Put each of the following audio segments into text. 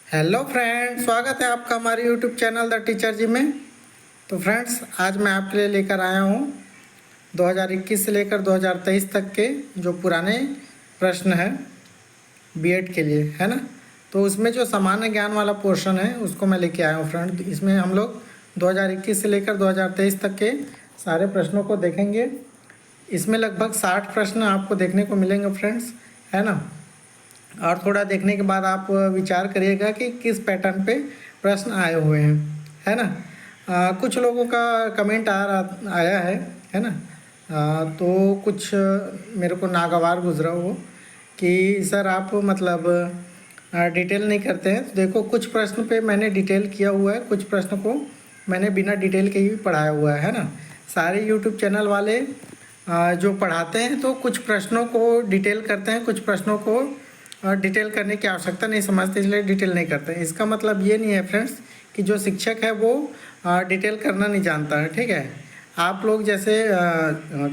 Hello friends, स्वागत है आपका हमारे यूट्यूब चैनल द टीचर जी में। तो फ्रेंड्स, आज मैं आपके लिए लेकर आया हूँ 2021 से लेकर 2023 तक के जो पुराने प्रश्न हैं बीएड के लिए, है ना। तो उसमें जो सामान्य ज्ञान वाला पोर्शन है उसको मैं लेके आया हूँ फ्रेंड। इसमें हम लोग 2021 से लेकर 2023 तक के सारे प्रश्नों को देखेंगे। इसमें लगभग 60 प्रश्न आपको देखने को मिलेंगे फ्रेंड्स, है ना। और थोड़ा देखने के बाद आप विचार करिएगा कि किस पैटर्न पे प्रश्न आए हुए हैं, है ना। कुछ लोगों का कमेंट आया है ना। तो कुछ मेरे को नागवार गुजरा वो कि सर आप मतलब डिटेल नहीं करते हैं। तो देखो, कुछ प्रश्न पे मैंने डिटेल किया हुआ है, कुछ प्रश्न को मैंने बिना डिटेल के ही पढ़ाया हुआ है ना। सारे यूट्यूब चैनल वाले जो पढ़ाते हैं तो कुछ प्रश्नों को डिटेल करते हैं, कुछ प्रश्नों को डिटेल करने की आवश्यकता नहीं समझते, इसलिए डिटेल नहीं करते। इसका मतलब ये नहीं है फ्रेंड्स कि जो शिक्षक है वो डिटेल करना नहीं जानता है, ठीक है। आप लोग जैसे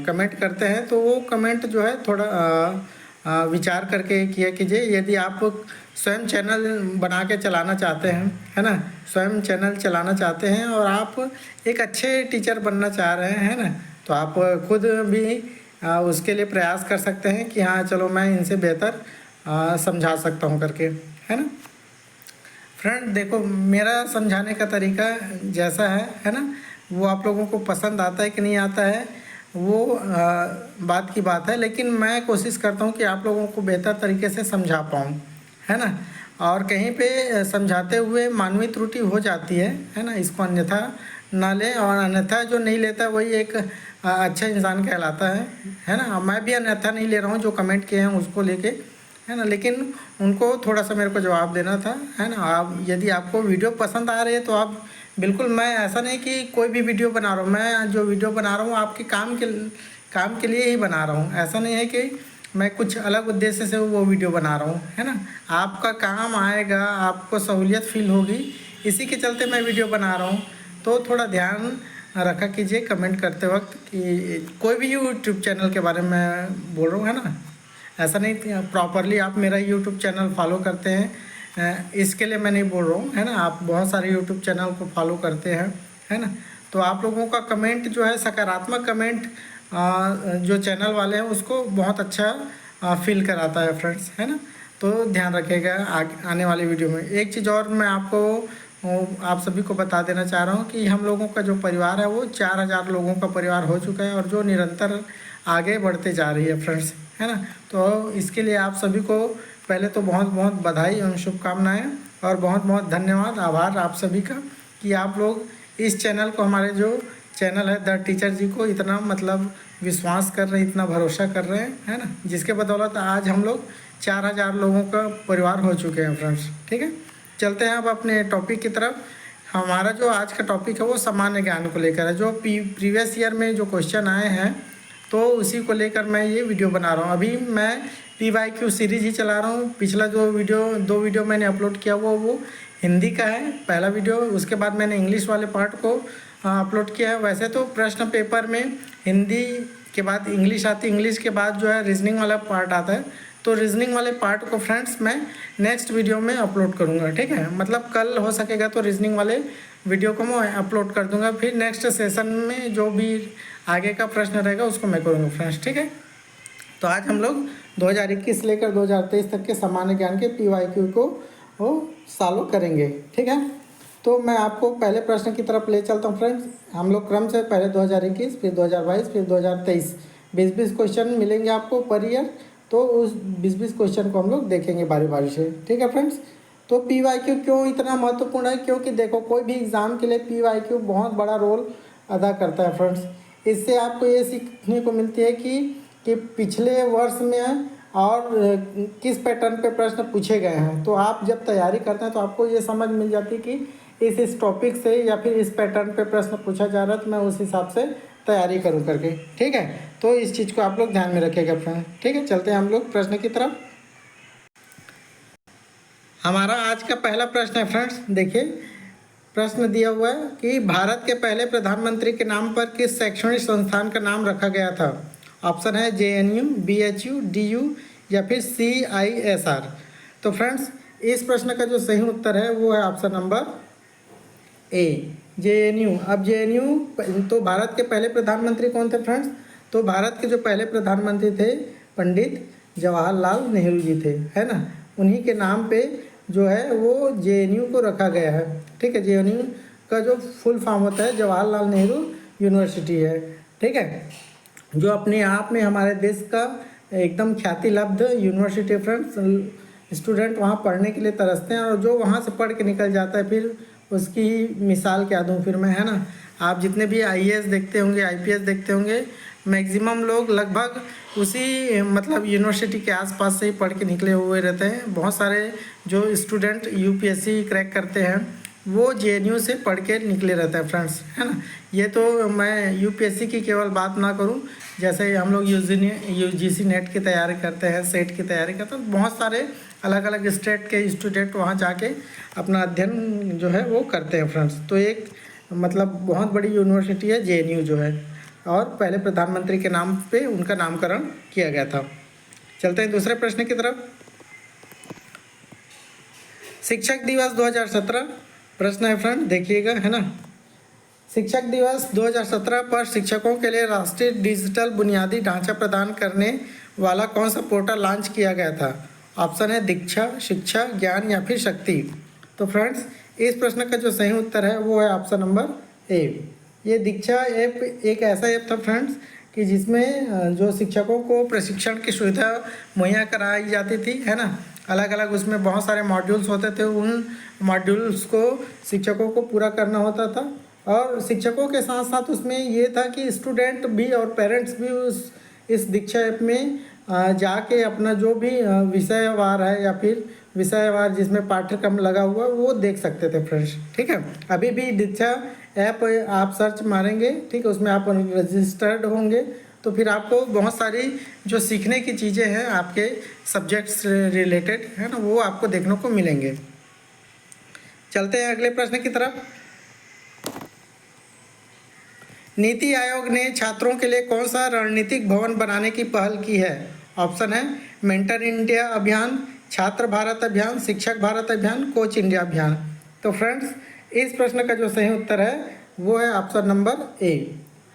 कमेंट करते हैं तो वो कमेंट जो है थोड़ा विचार करके किया कीजिए। यदि आप स्वयं चैनल बना के चलाना चाहते हैं, है ना, स्वयं चैनल चलाना चाहते हैं और आप एक अच्छे टीचर बनना चाह रहे हैं, है ना, तो आप खुद भी उसके लिए प्रयास कर सकते हैं कि हाँ चलो मैं इनसे बेहतर समझा सकता हूँ करके, है ना। फ्रेंड देखो, मेरा समझाने का तरीका जैसा है ना, वो आप लोगों को पसंद आता है कि नहीं आता है वो बात की बात है, लेकिन मैं कोशिश करता हूँ कि आप लोगों को बेहतर तरीके से समझा पाऊँ, है ना। और कहीं पे समझाते हुए मानवीय त्रुटि हो जाती है ना, इसको अन्यथा ना लें। और अन्यथा जो नहीं लेता वही एक अच्छा इंसान कहलाता है ना। मैं भी अन्यथा नहीं ले रहा हूँ, जो कमेंट किए हैं उसको लेके, है ना, लेकिन उनको थोड़ा सा मेरे को जवाब देना था, है ना। आप यदि आपको वीडियो पसंद आ रही है तो आप बिल्कुल, मैं ऐसा नहीं कि कोई भी वीडियो बना रहा हूँ, मैं जो वीडियो बना रहा हूँ आपके काम के लिए ही बना रहा हूँ। ऐसा नहीं है कि मैं कुछ अलग उद्देश्य से वो वीडियो बना रहा हूँ, है ना। आपका काम आएगा, आपको सहूलियत फील होगी, इसी के चलते मैं वीडियो बना रहा हूँ। तो थोड़ा ध्यान रखा कीजिए कमेंट करते वक्त कि कोई भी यूट्यूब चैनल के बारे में बोल रहा हूँ, है ना। ऐसा नहीं प्रॉपरली आप मेरा यूट्यूब चैनल फॉलो करते हैं, इसके लिए मैं नहीं बोल रहा हूँ, है ना। आप बहुत सारे यूट्यूब चैनल को फॉलो करते हैं, है ना। तो आप लोगों का कमेंट जो है, सकारात्मक कमेंट जो चैनल वाले हैं उसको बहुत अच्छा फील कराता है फ्रेंड्स, है ना। तो ध्यान रखिएगा आने वाली वीडियो में। एक चीज़ और मैं आप सभी को बता देना चाह रहा हूँ कि हम लोगों का जो परिवार है वो 4000 लोगों का परिवार हो चुका है और जो निरंतर आगे बढ़ते जा रही है फ्रेंड्स, है ना। तो इसके लिए आप सभी को पहले तो बहुत बहुत बधाई एवं शुभकामनाएं और बहुत बहुत धन्यवाद, आभार आप सभी का कि आप लोग इस चैनल को, हमारे जो चैनल है द टीचर जी को, इतना मतलब विश्वास कर रहे हैं, इतना भरोसा कर रहे हैं, है ना, जिसके बदौलत आज हम लोग 4000 लोगों का परिवार हो चुके हैं फ्रेंड्स, ठीक है। चलते हैं अब अपने टॉपिक की तरफ। हमारा जो आज का टॉपिक है वो सामान्य ज्ञान को लेकर है। जो प्रीवियस ईयर में जो क्वेश्चन आए हैं तो उसी को लेकर मैं ये वीडियो बना रहा हूँ। अभी मैं PYQ सीरीज़ ही चला रहा हूँ। पिछला जो दो वीडियो मैंने अपलोड किया वो हिंदी का है, पहला वीडियो। उसके बाद मैंने इंग्लिश वाले पार्ट को अपलोड किया है। वैसे तो प्रश्न पेपर में हिंदी के बाद इंग्लिश आती है, इंग्लिश के बाद जो है रीजनिंग वाला पार्ट आता है। तो रीजनिंग वाले पार्ट को फ्रेंड्स मैं नेक्स्ट वीडियो में अपलोड करूँगा, ठीक है। मतलब कल हो सकेगा तो रीजनिंग वाले वीडियो को मैं अपलोड कर दूँगा, फिर नेक्स्ट सेशन में जो भी आगे का प्रश्न रहेगा उसको मैं करूँगा फ्रेंड्स, ठीक है। तो आज हम लोग 2021 से लेकर 2023 तक के सामान्य ज्ञान के PYQ को वो सॉल्व करेंगे, ठीक है। तो मैं आपको पहले प्रश्न की तरफ ले चलता हूँ फ्रेंड्स। हम लोग क्रम से पहले 2021, फिर 2022, फिर 2023 20-20 क्वेश्चन मिलेंगे आपको पर ईयर। तो उस 20-20 क्वेश्चन को हम लोग देखेंगे बारी बारी से, ठीक है फ्रेंड्स। तो PYQ क्यों इतना महत्वपूर्ण है? क्योंकि देखो, कोई भी एग्ज़ाम के लिए PYQ बहुत बड़ा रोल अदा करता है फ्रेंड्स। इससे आपको ये सीखने को मिलती है कि पिछले वर्ष में और किस पैटर्न पे प्रश्न पूछे गए हैं। तो आप जब तैयारी करते हैं तो आपको ये समझ मिल जाती है कि इस टॉपिक से या फिर इस पैटर्न पे प्रश्न पूछा जा रहा है, तो मैं उस हिसाब से तैयारी करूं करके, ठीक है। तो इस चीज़ को आप लोग ध्यान में रखिएगा फ्रेंड, ठीक है। चलते हैं हम लोग प्रश्न की तरफ। हमारा आज का पहला प्रश्न है फ्रेंड्स, देखिए प्रश्न दिया हुआ है कि भारत के पहले प्रधानमंत्री के नाम पर किस शैक्षणिक संस्थान का नाम रखा गया था? ऑप्शन है JNU, BHU, DU या फिर CISR। तो फ्रेंड्स, इस प्रश्न का जो सही उत्तर है वो है ऑप्शन नंबर ए, जेएनयू। अब जेएनयू तो भारत के पहले प्रधानमंत्री कौन थे फ्रेंड्स? तो भारत के जो पहले प्रधानमंत्री थे पंडित जवाहरलाल नेहरू जी थे, है ना। उन्हीं के नाम पे जो है वो जेएनयू को रखा गया है। ठीक है, जेएनयू का जो फुल फॉर्म होता है जवाहरलाल नेहरू यूनिवर्सिटी है। ठीक है, जो अपने आप में हमारे देश का एकदम ख्याति लब्ध यूनिवर्सिटी फ्रेंड्स। स्टूडेंट वहाँ पढ़ने के लिए तरसते हैं और जो वहाँ से पढ़ के निकल जाता है फिर उसकी मिसाल क्या दूँ फिर मैं, है ना। आप जितने भी आईएएस देखते होंगे, आईपीएस देखते होंगे, मैक्सिमम लोग लगभग उसी मतलब यूनिवर्सिटी के आसपास से ही पढ़ के निकले हुए रहते हैं। बहुत सारे जो स्टूडेंट यूपीएससी क्रैक करते हैं वो जेएनयू से पढ़ के निकले रहते हैं फ्रेंड्स, है ना। ये तो मैं यूपीएससी की केवल बात ना करूं, जैसे हम लोग यूजीसी नेट की तैयारी करते हैं, सेट की तैयारी करते हैं, बहुत सारे अलग अलग स्टेट के स्टूडेंट वहां जाके अपना अध्ययन जो है वो करते हैं फ्रेंड्स। तो एक मतलब बहुत बड़ी यूनिवर्सिटी है जेएनयू जो है, और पहले प्रधानमंत्री के नाम पे उनका नामकरण किया गया था। चलते हैं दूसरे प्रश्न की तरफ। शिक्षक दिवस 2017 प्रश्न है फ्रेंड, देखिएगा, है ना। शिक्षक दिवस 2017 पर शिक्षकों के लिए राष्ट्रीय डिजिटल बुनियादी ढांचा प्रदान करने वाला कौन सा पोर्टल लॉन्च किया गया था? ऑप्शन है दीक्षा, शिक्षा, ज्ञान या फिर शक्ति। तो फ्रेंड्स इस प्रश्न का जो सही उत्तर है वो है ऑप्शन नंबर ए। ये दीक्षा ऐप एक ऐसा ऐप था फ्रेंड्स कि जिसमें जो शिक्षकों को प्रशिक्षण की सुविधा मुहैया कराई जाती थी, है ना। अलग अलग उसमें बहुत सारे मॉड्यूल्स होते थे, उन मॉड्यूल्स को शिक्षकों को पूरा करना होता था। और शिक्षकों के साथ साथ उसमें ये था कि स्टूडेंट भी और पेरेंट्स भी इस दीक्षा ऐप में जाके अपना जो भी विषयवार है या फिर विषयवार जिसमें पाठ्यक्रम लगा हुआ वो देख सकते थे फ्रेंड्स। ठीक है, अभी भी दीक्षा ऐप आप सर्च मारेंगे, ठीक है, उसमें आप रजिस्टर्ड होंगे तो फिर आपको बहुत सारी जो सीखने की चीज़ें हैं आपके सब्जेक्ट्स रिलेटेड, है ना, वो आपको देखने को मिलेंगे। चलते हैं अगले प्रश्न की तरफ। नीति आयोग ने छात्रों के लिए कौन सा रणनीतिक भवन बनाने की पहल की है? ऑप्शन है मेंटर इंडिया अभियान, छात्र भारत अभियान, शिक्षक भारत अभियान, कोच इंडिया अभियान। तो फ्रेंड्स इस प्रश्न का जो सही उत्तर है वो है ऑप्शन नंबर ए।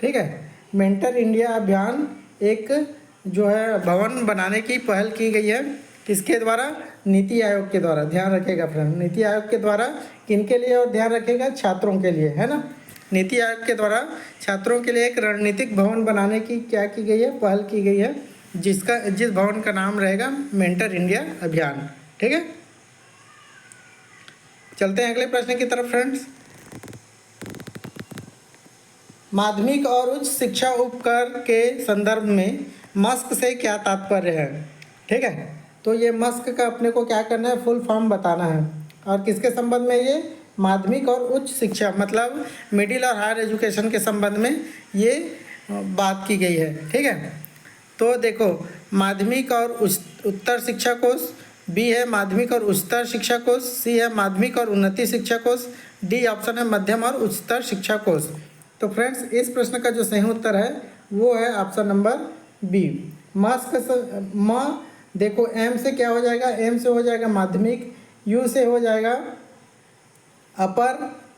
ठीक है, मेंटर इंडिया अभियान एक जो है भवन बनाने की पहल की गई है, किसके द्वारा? नीति आयोग के द्वारा। ध्यान रखेगा फ्रेंड, नीति आयोग के द्वारा किनके लिए? और ध्यान रखेगा छात्रों के लिए, है ना। नीति आयोग के द्वारा छात्रों के लिए एक रणनीतिक भवन बनाने की क्या की गई है? पहल की गई है, जिस भवन का नाम रहेगा मेंटर इंडिया अभियान। ठीक है, चलते हैं अगले प्रश्न की तरफ फ्रेंड्स। माध्यमिक और उच्च शिक्षा उपकर के संदर्भ में मस्क से क्या तात्पर्य है? ठीक है, तो ये मस्क का अपने को क्या करना है? फुल फॉर्म बताना है। और किसके संबंध में? ये माध्यमिक और उच्च शिक्षा मतलब मिडिल और हायर एजुकेशन के संबंध में ये बात की गई है। ठीक है, तो देखो माध्यमिक और उत्तर शिक्षा कोष, बी है माध्यमिक और उच्चतर शिक्षा कोष, सी है माध्यमिक और उन्नति शिक्षा कोष, डी ऑप्शन है मध्यम और उच्चतर शिक्षा कोष। तो फ्रेंड्स इस प्रश्न का जो सही उत्तर है वो है ऑप्शन नंबर बी। मस्क म देखो एम से क्या हो जाएगा? एम से हो जाएगा माध्यमिक, यू से हो जाएगा अपर,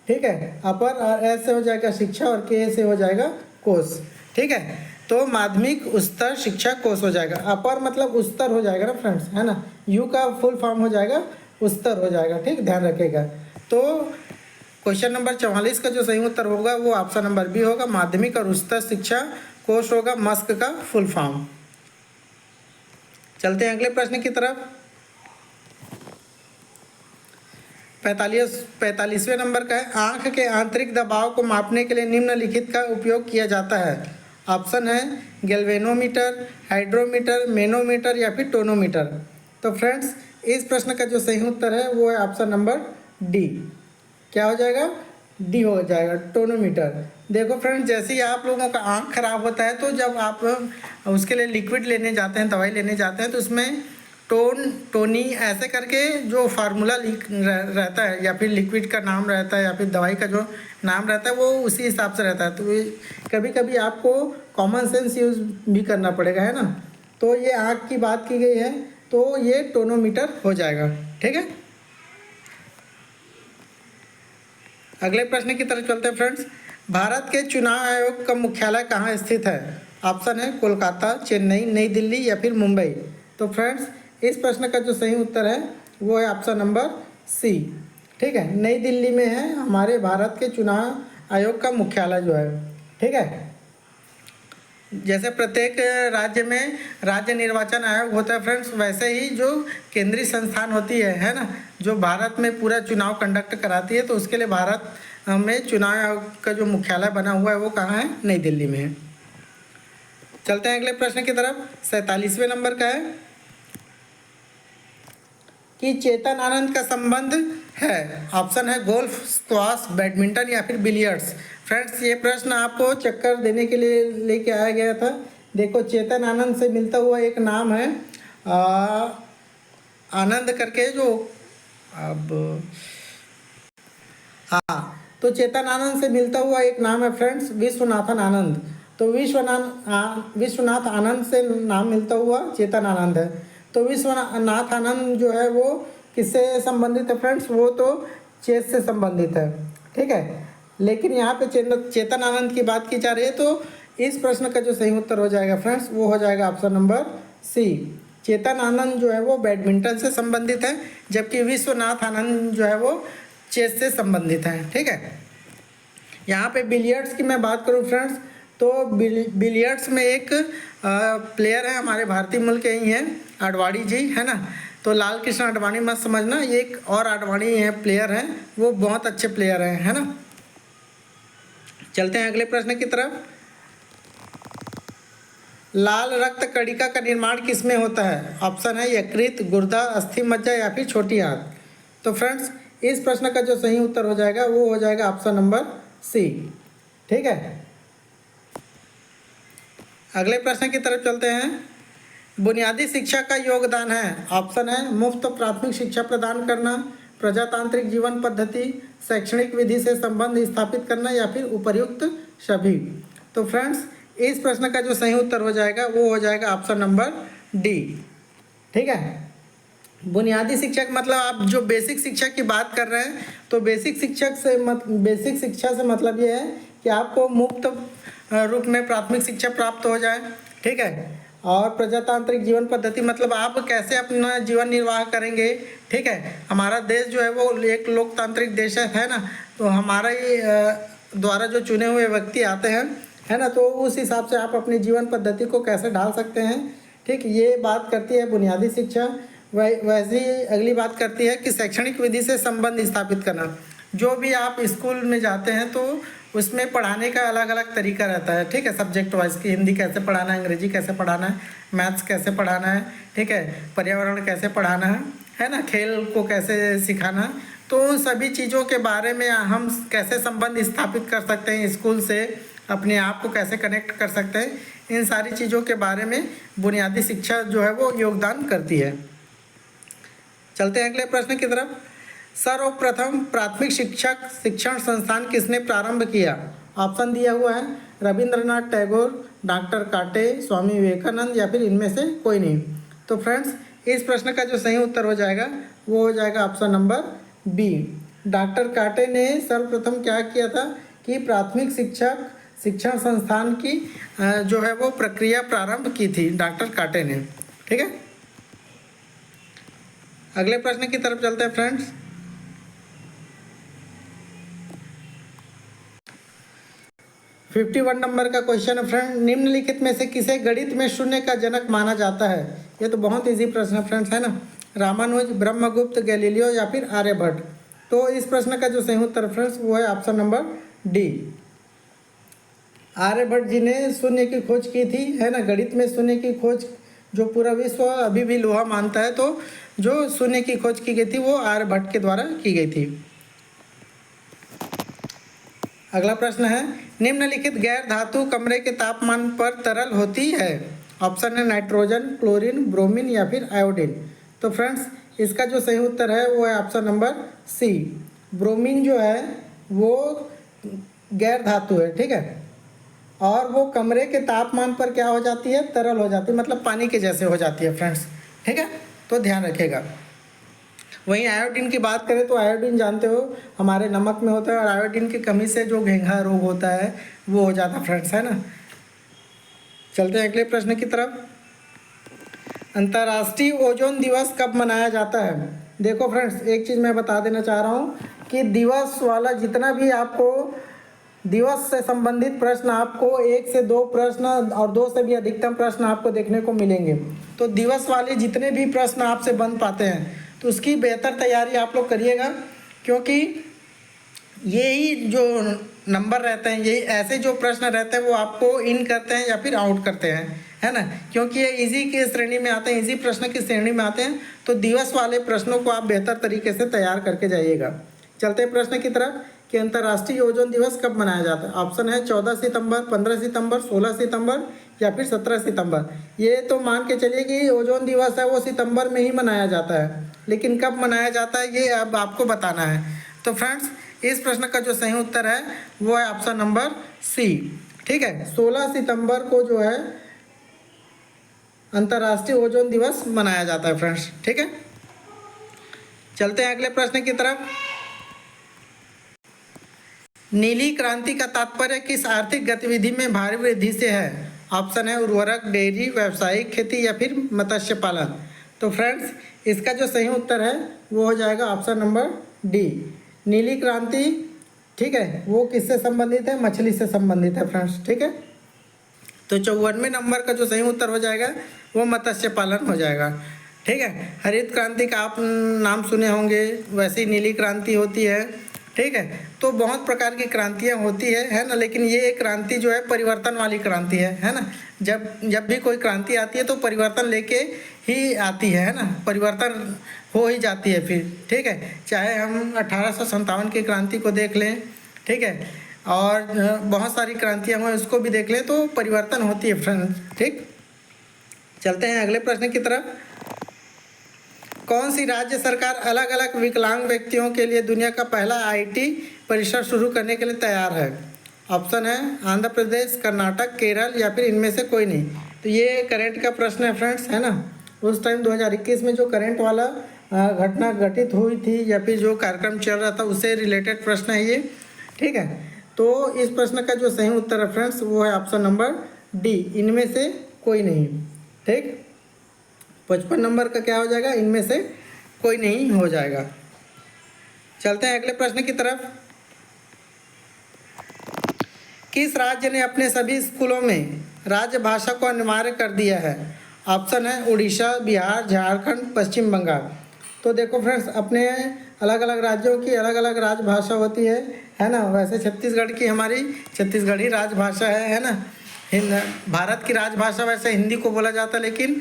ठीक है, अपर, और एस से हो जाएगा शिक्षा और के से हो जाएगा कोष। ठीक है, तो माध्यमिक उच्चतर शिक्षा कोष हो जाएगा। अपर मतलब उच्चतर हो जाएगा ना फ्रेंड्स, है ना। यू का फुल फॉर्म हो जाएगा उच्चतर हो जाएगा। ठीक, ध्यान रखेगा। तो क्वेश्चन नंबर 44 का जो सही उत्तर होगा वो ऑप्शन नंबर बी होगा, माध्यमिक और उच्चतर शिक्षा कोष होगा मस्क का फुल फॉर्म। चलते हैं अगले प्रश्न की तरफ। 45वें नंबर का है, आँख के आंतरिक दबाव को मापने के लिए निम्नलिखित का उपयोग किया जाता है। ऑप्शन है गैल्वेनोमीटर, हाइड्रोमीटर, मैनोमीटर या फिर टोनोमीटर। तो फ्रेंड्स इस प्रश्न का जो सही उत्तर है वो है ऑप्शन नंबर डी। क्या हो जाएगा? डी हो जाएगा, टोनोमीटर। देखो फ्रेंड्स जैसे ही आप लोगों का आँख खराब होता है तो जब आप उसके लिए लिक्विड लेने जाते हैं, दवाई लेने जाते हैं, तो उसमें टोनी ऐसे करके जो फार्मूला रहता है या फिर लिक्विड का नाम रहता है या फिर दवाई का जो नाम रहता है वो उसी हिसाब से रहता है। तो कभी कभी आपको कॉमन सेंस यूज़ भी करना पड़ेगा, है ना। तो ये आँख की बात की गई है तो ये टोनोमीटर हो जाएगा। ठीक है, अगले प्रश्न की तरफ चलते हैं फ्रेंड्स। भारत के चुनाव आयोग का मुख्यालय कहाँ स्थित है? ऑप्शन है कोलकाता, चेन्नई, नई दिल्ली या फिर मुंबई। तो फ्रेंड्स इस प्रश्न का जो सही उत्तर है वो है ऑप्शन नंबर सी। ठीक है, नई दिल्ली में है हमारे भारत के चुनाव आयोग का मुख्यालय जो है। ठीक है, जैसे प्रत्येक राज्य में राज्य निर्वाचन आयोग होता है फ्रेंड्स, वैसे ही जो केंद्रीय संस्थान होती है ना, जो भारत में पूरा चुनाव कंडक्ट कराती है, तो उसके लिए भारत में चुनाव आयोग का जो मुख्यालय बना हुआ है वो कहाँ है? नई दिल्ली में है। चलते हैं अगले प्रश्न की तरफ। 47वें नंबर का है कि चेतन आनंद का संबंध है। ऑप्शन है गोल्फ, स्क्वाश, बैडमिंटन या फिर बिलियर्ड्स। फ्रेंड्स ये प्रश्न आपको चक्कर देने के लिए लेके आया गया था। देखो चेतन आनंद से मिलता हुआ एक नाम है आनंद करके, जो अब हाँ, तो चेतन आनंद से मिलता हुआ एक नाम है फ्रेंड्स विश्वनाथन आनंद। तो विश्वनाथ आनंद से नाम मिलता हुआ चेतन आनंद है। तो विश्वनाथ आनंद जो है वो किससे संबंधित है फ्रेंड्स? वो तो चेस से संबंधित है। ठीक है, लेकिन यहाँ पे चेतन आनंद की बात की जा रही है, तो इस प्रश्न का जो सही उत्तर हो जाएगा फ्रेंड्स वो हो जाएगा option number C. Chetan Anand जो है वो बैडमिंटन से संबंधित है, जबकि विश्वनाथ आनंद जो है वो चेस से संबंधित है। ठीक है, यहाँ पे बिलियर्ड्स की मैं बात करूँ फ्रेंड्स, तो बिलियर्ड्स में एक प्लेयर है हमारे भारतीय मुल्क के ही हैं, आडवाणी जी, है ना। तो लाल कृष्ण आडवाणी मत समझना, ये एक और आडवाणी है प्लेयर हैं, वो बहुत अच्छे प्लेयर हैं, है ना। चलते हैं अगले प्रश्न की तरफ। लाल रक्त कणिका का निर्माण किसमें होता है? ऑप्शन है यकृत, गुर्दा, अस्थि मज्जा या फिर छोटी आंत। तो फ्रेंड्स इस प्रश्न का जो सही उत्तर हो जाएगा वो हो जाएगा ऑप्शन नंबर सी। ठीक है, अगले प्रश्न की तरफ चलते हैं। बुनियादी शिक्षा का योगदान है। ऑप्शन है मुफ्त प्राथमिक शिक्षा प्रदान करना, प्रजातांत्रिक जीवन पद्धति, शैक्षणिक विधि से संबंध स्थापित करना या फिर उपर्युक्त सभी। तो फ्रेंड्स इस प्रश्न का जो सही उत्तर हो जाएगा वो हो जाएगा ऑप्शन नंबर डी। ठीक है, बुनियादी शिक्षा का मतलब आप जो बेसिक शिक्षा की बात कर रहे हैं, तो बेसिक शिक्षा से मतलब ये है कि आपको मुफ्त रूप में प्राथमिक शिक्षा प्राप्त हो जाए। ठीक है, और प्रजातांत्रिक जीवन पद्धति मतलब आप कैसे अपना जीवन निर्वाह करेंगे। ठीक है, हमारा देश जो है वो एक लोकतांत्रिक देश है ना, तो हमारा ही द्वारा जो चुने हुए व्यक्ति आते हैं, है ना, तो उस हिसाब से आप अपनी जीवन पद्धति को कैसे ढाल सकते हैं। ठीक, ये बात करती है बुनियादी शिक्षा। वैसे ही अगली बात करती है कि शैक्षणिक विधि से संबंध स्थापित करना। जो भी आप स्कूल में जाते हैं तो उसमें पढ़ाने का अलग अलग तरीका रहता है। ठीक है, सब्जेक्ट वाइज की हिंदी कैसे पढ़ाना है, अंग्रेजी कैसे पढ़ाना है, मैथ्स कैसे पढ़ाना है, ठीक है, पर्यावरण कैसे पढ़ाना है ना, खेल को कैसे सिखाना है। तो उन सभी चीज़ों के बारे में हम कैसे संबंध स्थापित कर सकते हैं, स्कूल से अपने आप को कैसे कनेक्ट कर सकते हैं, इन सारी चीज़ों के बारे में बुनियादी शिक्षा जो है वो योगदान करती है। चलते हैं अगले प्रश्न की तरफ। सर्वप्रथम प्राथमिक शिक्षण संस्थान किसने प्रारंभ किया? ऑप्शन दिया हुआ है रविंद्रनाथ टैगोर, डॉक्टर काटे, स्वामी विवेकानंद या फिर इनमें से कोई नहीं। तो फ्रेंड्स इस प्रश्न का जो सही उत्तर हो जाएगा वो हो जाएगा ऑप्शन नंबर बी। डॉक्टर काटे ने सर्वप्रथम क्या किया था कि प्राथमिक शिक्षण संस्थान की जो है वो प्रक्रिया प्रारंभ की थी डॉक्टर काटे ने। ठीक है, अगले प्रश्न की तरफ चलते हैं फ्रेंड्स। (51) नंबर का क्वेश्चन है फ्रेंड। निम्नलिखित में से किसे गणित में शून्य का जनक माना जाता है? ये तो बहुत इजी प्रश्न है फ्रेंड्स, है ना। रामानुज, ब्रह्मगुप्त, गैलीलियो या फिर आर्यभट्ट। तो इस प्रश्न का जो सही उत्तर फ्रेंड्स वो है ऑप्शन नंबर डी। आर्यभट्ट जी ने शून्य की खोज की थी, है ना। गणित में शून्य की खोज जो पूरा विश्व अभी भी लोहा मानता है, तो जो शून्य की खोज की गई थी वो आर्यभट्ट के द्वारा की गई थी। अगला प्रश्न है निम्नलिखित गैर धातु कमरे के तापमान पर तरल होती है। ऑप्शन है नाइट्रोजन, क्लोरीन, ब्रोमीन या फिर आयोडीन। तो फ्रेंड्स इसका जो सही उत्तर है वो है ऑप्शन नंबर सी। ब्रोमीन जो है वो गैर धातु है, ठीक है, और वो कमरे के तापमान पर क्या हो जाती है? तरल हो जाती है, मतलब पानी के जैसे हो जाती है फ्रेंड्स। ठीक है, तो ध्यान रखिएगा। वहीं आयोडीन की बात करें तो आयोडीन जानते हो हमारे नमक में होता है, और आयोडीन की कमी से जो घेंघा रोग होता है वो हो जाता है फ्रेंड्स, है ना। चलते हैं अगले प्रश्न की तरफ। अंतर्राष्ट्रीय ओजोन दिवस कब मनाया जाता है? देखो फ्रेंड्स, एक चीज़ मैं बता देना चाह रहा हूँ कि दिवस वाला जितना भी आपको दिवस से संबंधित प्रश्न, आपको 1 से 2 प्रश्न और 2 से भी अधिकतम प्रश्न आपको देखने को मिलेंगे। तो दिवस वाले जितने भी प्रश्न आपसे बन पाते हैं तो उसकी बेहतर तैयारी आप लोग करिएगा, क्योंकि यही जो नंबर रहते हैं, यही ऐसे जो प्रश्न रहते हैं वो आपको इन करते हैं या फिर आउट करते हैं, है ना। क्योंकि ये इजी की श्रेणी में आते हैं, इजी प्रश्न की श्रेणी में आते हैं, तो दिवस वाले प्रश्नों को आप बेहतर तरीके से तैयार करके जाइएगा। चलते हैं प्रश्न की तरफ कि अंतर्राष्ट्रीय ओजोन दिवस कब मनाया जाता है। ऑप्शन है 14 सितंबर, 15 सितंबर, 16 सितंबर या फिर 17 सितंबर। ये तो मान के चलिए कि ओजोन दिवस है वो सितंबर में ही मनाया जाता है, लेकिन कब मनाया जाता है ये अब आपको बताना है। तो फ्रेंड्स, इस प्रश्न का जो सही उत्तर है वो है ऑप्शन नंबर सी, ठीक है। 16 सितंबर को जो है अंतर्राष्ट्रीय ओजोन दिवस मनाया जाता है फ्रेंड्स, ठीक है। चलते हैं अगले प्रश्न की तरफ। नीली क्रांति का तात्पर्य किस आर्थिक गतिविधि में भारी वृद्धि से है? ऑप्शन है उर्वरक, डेयरी, व्यावसायिक खेती या फिर मत्स्य पालन। तो फ्रेंड्स, इसका जो सही उत्तर है वो हो जाएगा ऑप्शन नंबर डी, नीली क्रांति, ठीक है। वो किससे संबंधित है? मछली से संबंधित है फ्रेंड्स, ठीक है। तो 54वें नंबर का जो सही उत्तर हो जाएगा वो मत्स्य पालन हो जाएगा, ठीक है। हरित क्रांति का आप नाम सुने होंगे, वैसी नीली क्रांति होती है, ठीक है। तो बहुत प्रकार की क्रांतियाँ होती है ना, लेकिन ये क्रांति जो है परिवर्तन वाली क्रांति है ना। जब भी कोई क्रांति आती है तो परिवर्तन लेके ही आती है ना, परिवर्तन हो ही जाती है फिर, ठीक है। चाहे हम 1857 की क्रांति को देख लें, ठीक है, और बहुत सारी क्रांतियाँ हुई उसको भी देख लें, तो परिवर्तन होती है फ्रेंड्स, ठीक। चलते हैं अगले प्रश्न की तरफ। कौन सी राज्य सरकार अलग अलग विकलांग व्यक्तियों के लिए दुनिया का पहला आईटी परिसर शुरू करने के लिए तैयार है? ऑप्शन है आंध्र प्रदेश, कर्नाटक, केरल या फिर इनमें से कोई नहीं। तो ये करंट का प्रश्न है फ्रेंड्स, है ना। उस टाइम 2021 में जो करंट वाला घटना घटित हुई थी या फिर जो कार्यक्रम चल रहा था उससे रिलेटेड प्रश्न है ये, ठीक है। तो इस प्रश्न का जो सही उत्तर है फ्रेंड्स वो है ऑप्शन नंबर डी, इनमें से कोई नहीं, ठीक। 55 नंबर का क्या हो जाएगा? इनमें से कोई नहीं हो जाएगा। चलते हैं अगले प्रश्न की तरफ। किस राज्य ने अपने सभी स्कूलों में राजभाषा को अनिवार्य कर दिया है? ऑप्शन है उड़ीसा, बिहार, झारखंड, पश्चिम बंगाल। तो देखो फ्रेंड्स, अपने अलग अलग राज्यों की अलग अलग राजभाषा होती है ना। वैसे छत्तीसगढ़ की हमारी छत्तीसगढ़ी राजभाषा है ना। भारत की राजभाषा वैसे हिंदी को बोला जाता है, लेकिन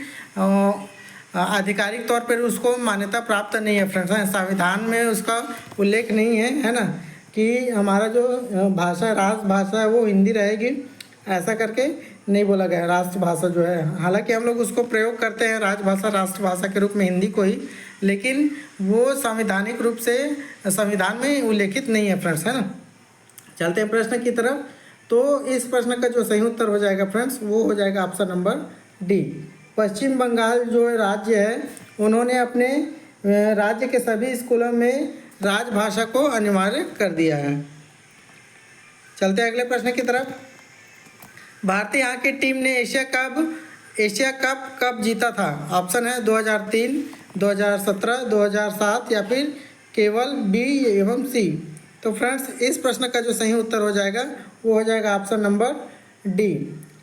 आधिकारिक तौर पर उसको मान्यता प्राप्त नहीं है फ्रेंड्स, संविधान में उसका उल्लेख नहीं है ना, कि हमारा जो भाषा राष्ट्रभाषा है वो हिंदी रहेगी, ऐसा करके नहीं बोला गया राष्ट्रभाषा जो है। हालांकि हम लोग उसको प्रयोग करते हैं राजभाषा राष्ट्रभाषा के रूप में हिंदी को ही, लेकिन वो संवैधानिक रूप से संविधान में उल्लेखित नहीं है फ्रेंड्स, है ना। चलते हैं प्रश्न की तरफ। तो इस प्रश्न का जो सही उत्तर हो जाएगा फ्रेंड्स वो हो जाएगा ऑप्शन नंबर डी, पश्चिम बंगाल जो राज्य है उन्होंने अपने राज्य के सभी स्कूलों में राजभाषा को अनिवार्य कर दिया है। चलते हैं अगले प्रश्न की तरफ। भारतीय हॉकी टीम ने एशिया कप कब जीता था? ऑप्शन है 2003, 2017, 2007 या फिर केवल बी एवं सी। तो फ्रेंड्स, इस प्रश्न का जो सही उत्तर हो जाएगा वो हो जाएगा ऑप्शन नंबर डी,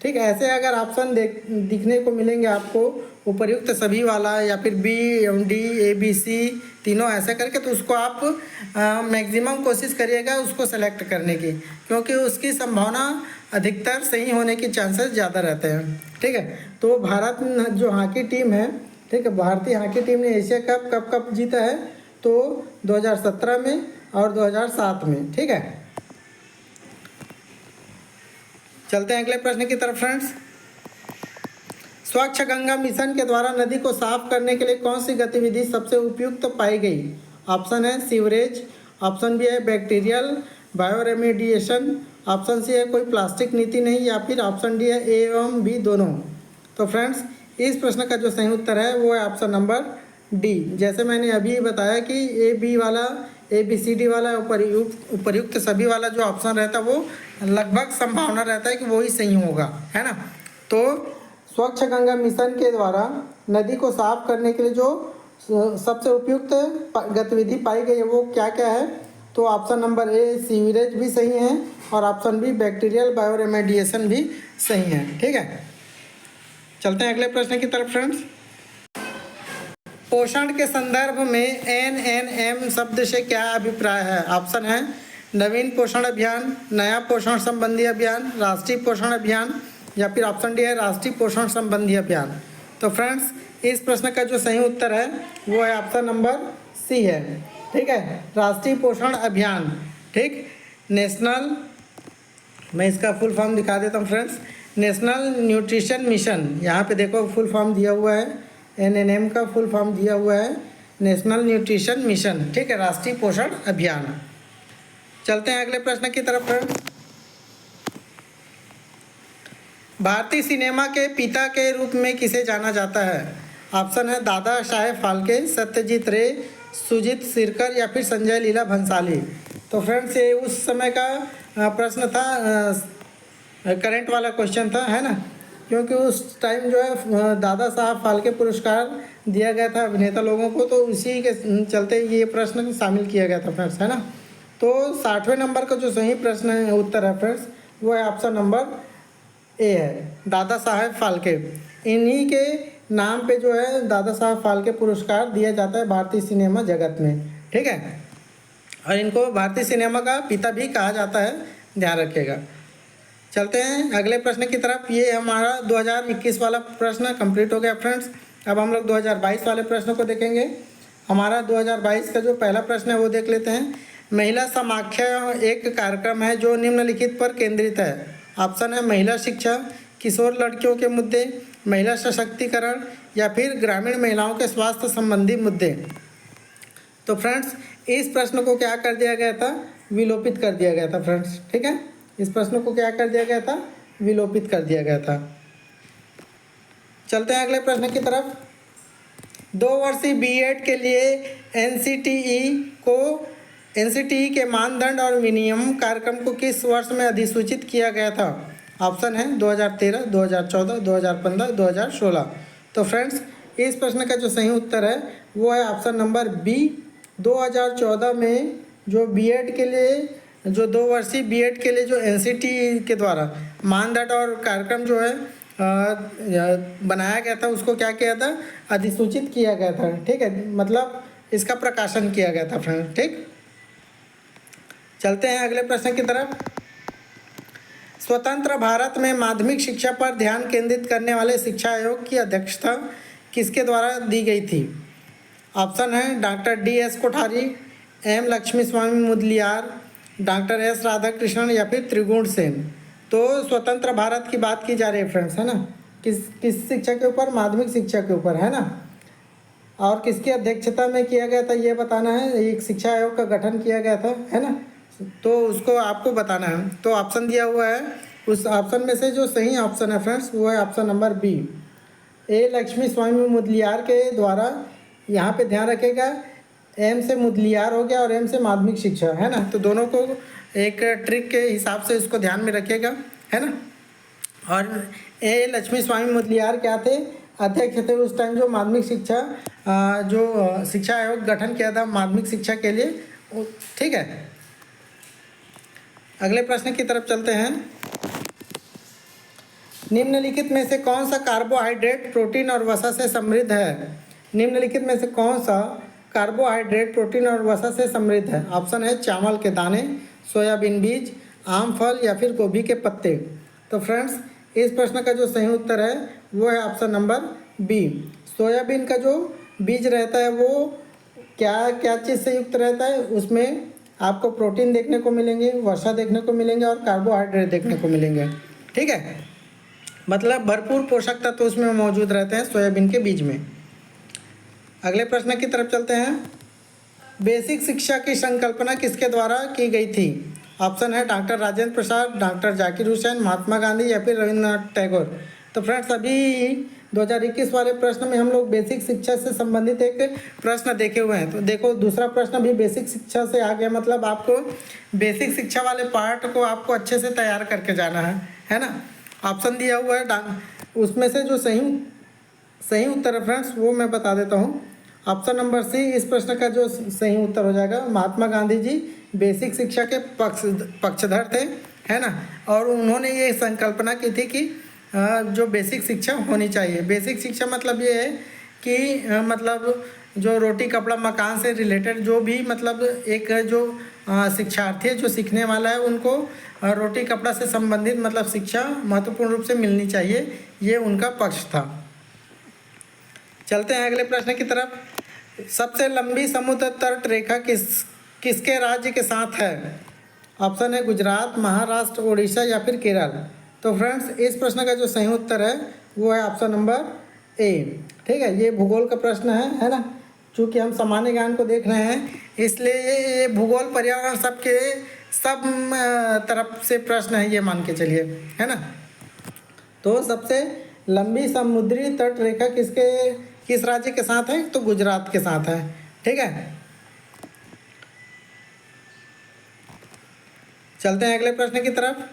ठीक है। ऐसे अगर ऑप्शन दिखने को मिलेंगे आपको उपर्युक्त सभी वाला या फिर बी एवं डी, ए बी सी तीनों ऐसा करके, तो उसको आप मैक्सिमम कोशिश करिएगा उसको सेलेक्ट करने की, क्योंकि उसकी संभावना अधिकतर सही होने की चांसेस ज़्यादा रहते हैं, ठीक है। तो भारत जो हॉकी टीम है, ठीक है, भारतीय हॉकी टीम ने एशिया कप कब जीता है? तो 2017 में और 2007 में, ठीक है। चलते हैं अगले प्रश्न की तरफ फ्रेंड्स। स्वच्छ गंगा मिशन के द्वारा नदी को साफ करने के लिए कौन सी गतिविधि सबसे उपयुक्त पाई गई? ऑप्शन है सीवरेज, ऑप्शन बी है बैक्टीरियल बायोरेमेडिएशन, ऑप्शन सी है कोई प्लास्टिक नीति नहीं, या फिर ऑप्शन डी है ए एवं बी दोनों। तो फ्रेंड्स, इस प्रश्न का जो सही उत्तर है वो है ऑप्शन नंबर डी। जैसे मैंने अभी बताया कि ए बी वाला, ए बी सी डी वाला उपर्युक्त सभी वाला जो ऑप्शन रहता है वो लगभग संभावना रहता है कि वो ही सही होगा, है ना। तो स्वच्छ गंगा मिशन के द्वारा नदी को साफ करने के लिए जो सबसे उपयुक्त गतिविधि पाई गई है वो क्या क्या है, तो ऑप्शन नंबर ए सीवरेज भी सही है और ऑप्शन बी बैक्टीरियल बायोरेमेडिएशन भी सही है। ठीक है, चलते हैं अगले प्रश्न की तरफ फ्रेंड्स। पोषण के संदर्भ में NNM शब्द से क्या अभिप्राय है? ऑप्शन है नवीन पोषण अभियान, नया पोषण संबंधी अभियान, राष्ट्रीय पोषण अभियान, या फिर ऑप्शन डी है राष्ट्रीय पोषण संबंधी अभियान। तो फ्रेंड्स इस प्रश्न का जो सही उत्तर है वो है ऑप्शन नंबर सी है। ठीक है, राष्ट्रीय पोषण अभियान। ठीक, नेशनल, मैं इसका फुल फॉर्म दिखा देता हूँ फ्रेंड्स, नेशनल न्यूट्रिशन मिशन। यहाँ पे देखो फुल फॉर्म दिया हुआ है, NNM का फुल फॉर्म दिया हुआ है नेशनल न्यूट्रिशन मिशन। ठीक है, राष्ट्रीय पोषण अभियान। चलते हैं अगले प्रश्न की तरफ फ्रेंड्स। भारतीय सिनेमा के पिता के रूप में किसे जाना जाता है? ऑप्शन है दादा साहेब फाल्के, सत्यजीत रे, सुजीत सिरकर, या फिर संजय लीला भंसाली। तो फ्रेंड्स ये उस समय का प्रश्न था, करंट वाला क्वेश्चन था, है ना, क्योंकि उस टाइम जो है दादा साहब फाल्के पुरस्कार दिया गया था अभिनेता लोगों को, तो उसी के चलते ये प्रश्न शामिल किया गया था फ्रेंड्स, है ना। तो 60वें नंबर का जो सही प्रश्न है उत्तर है फ्रेंड्स वो है ऑप्शन नंबर ए है, दादा साहेब फाल्के। इन्हीं के नाम पे जो है दादा साहेब फाल्के पुरस्कार दिया जाता है भारतीय सिनेमा जगत में। ठीक है, और इनको भारतीय सिनेमा का पिता भी कहा जाता है, ध्यान रखिएगा। चलते हैं अगले प्रश्न की तरफ। ये हमारा 2021 वाला प्रश्न कंप्लीट हो गया फ्रेंड्स। अब हम लोग 2022 वाले प्रश्न को देखेंगे। हमारा 2022 का जो पहला प्रश्न है वो देख लेते हैं। महिला समाख्या एक कार्यक्रम है जो निम्नलिखित पर केंद्रित है। ऑप्शन है महिला शिक्षा, किशोर लड़कियों के मुद्दे, महिला सशक्तिकरण, या फिर ग्रामीण महिलाओं के स्वास्थ्य संबंधी मुद्दे। तो फ्रेंड्स इस प्रश्न को क्या कर दिया गया था? विलोपित कर दिया गया था फ्रेंड्स। ठीक है, इस प्रश्न को क्या कर दिया गया था? विलोपित कर दिया गया था। चलते हैं अगले प्रश्न की तरफ। 2 वर्षीय बीएड के लिए एनसीटीई के मानदंड और विनियम कार्यक्रम को किस वर्ष में अधिसूचित किया गया था? ऑप्शन है 2013, 2014, 2015, 2016। तो फ्रेंड्स इस प्रश्न का जो सही उत्तर है वो है ऑप्शन नंबर बी। 2014 में जो बीएड के लिए, जो 2 वर्षीय बीएड के लिए जो एनसीटीई के द्वारा मानदंड और कार्यक्रम जो है बनाया गया था, उसको क्या किया था? अधिसूचित किया गया था। ठीक है, मतलब इसका प्रकाशन किया गया था फ्रेंड। ठीक, चलते हैं अगले प्रश्न की तरफ। स्वतंत्र भारत में माध्यमिक शिक्षा पर ध्यान केंद्रित करने वाले शिक्षा आयोग की अध्यक्षता किसके द्वारा दी गई थी? ऑप्शन है doctor DS Kothari, M Lakshmi Swami Mudaliar, doctor S Radhakrishnan, या फिर त्रिगुण सेन। तो स्वतंत्र भारत की बात की जा रही है फ्रेंड्स, है ना। किस शिक्षा के ऊपर? माध्यमिक शिक्षा के ऊपर, है ना। और किसकी अध्यक्षता में किया गया था ये बताना है। एक शिक्षा आयोग का गठन किया गया था, है ना, तो उसको आपको बताना है। तो ऑप्शन दिया हुआ है, उस ऑप्शन में से जो सही ऑप्शन है फ्रेंड्स वो है ऑप्शन नंबर बी, ए लक्ष्मी स्वामी मुदलियार के द्वारा। यहाँ पे ध्यान रखेगा एम से मुदलियार हो गया और एम से माध्यमिक शिक्षा, है ना। तो दोनों को एक ट्रिक के हिसाब से इसको ध्यान में रखिएगा, है ना। और ए लक्ष्मी स्वामी मुदलियार क्या थे? अध्यक्ष थे उस टाइम जो माध्यमिक शिक्षा, जो शिक्षा आयोग गठन किया था माध्यमिक शिक्षा के लिए। ठीक है, अगले प्रश्न की तरफ चलते हैं। निम्नलिखित में से कौन सा कार्बोहाइड्रेट प्रोटीन और वसा से समृद्ध है? निम्नलिखित में से कौन सा कार्बोहाइड्रेट प्रोटीन और वसा से समृद्ध है? ऑप्शन है चावल के दाने, सोयाबीन बीज, आम फल, या फिर गोभी के पत्ते। तो फ्रेंड्स इस प्रश्न का जो सही उत्तर है वो है ऑप्शन नंबर बी। सोयाबीन का जो बीज रहता है वो क्या चीज़ से युक्त रहता है? उसमें आपको प्रोटीन देखने को मिलेंगे, वसा देखने को मिलेंगे और कार्बोहाइड्रेट देखने को मिलेंगे। ठीक है, मतलब भरपूर पोषक तत्व उसमें मौजूद रहते हैं सोयाबीन के बीज में। अगले प्रश्न की तरफ चलते हैं। बेसिक शिक्षा की संकल्पना किसके द्वारा की गई थी? ऑप्शन है डॉक्टर राजेंद्र प्रसाद, डॉक्टर जाकिर हुसैन, महात्मा गांधी, या फिर रविंद्रनाथ टैगोर। तो फ्रेंड्स अभी 2021 वाले प्रश्न में हम लोग बेसिक शिक्षा से संबंधित एक प्रश्न देखे हुए हैं। तो देखो दूसरा प्रश्न भी बेसिक शिक्षा से आ गया, मतलब आपको बेसिक शिक्षा वाले पार्ट को आपको अच्छे से तैयार करके जाना है ना। ऑप्शन दिया हुआ है, उसमें से जो सही उत्तर है फ्रेंड्स वो मैं बता देता हूँ। ऑप्शन नंबर सी इस प्रश्न का जो सही उत्तर हो जाएगा। महात्मा गांधी जी बेसिक शिक्षा के पक्षधर थे, है ना। और उन्होंने ये संकल्पना की थी कि जो बेसिक शिक्षा होनी चाहिए। बेसिक शिक्षा मतलब ये है कि मतलब जो रोटी कपड़ा मकान से रिलेटेड जो भी मतलब एक जो शिक्षार्थी है, जो सीखने वाला है, उनको रोटी कपड़ा से संबंधित मतलब शिक्षा महत्वपूर्ण रूप से मिलनी चाहिए, ये उनका पक्ष था। चलते हैं अगले प्रश्न की तरफ। सबसे लंबी समुद्र तट रेखा किसके राज्य के साथ है? ऑप्शन है गुजरात, महाराष्ट्र, उड़ीसा या फिर केरल। तो फ्रेंड्स इस प्रश्न का जो सही उत्तर है वो है ऑप्शन नंबर ए। ठीक है, ये भूगोल का प्रश्न है ना। चूँकि हम सामान्य ज्ञान को देख रहे हैं इसलिए ये भूगोल पर्यावरण सब तरफ से प्रश्न है, ये मान के चलिए, है ना। तो सबसे लंबी समुद्री तट रेखा किस राज्य के साथ है? तो गुजरात के साथ है। ठीक है, चलते हैं अगले प्रश्न की तरफ।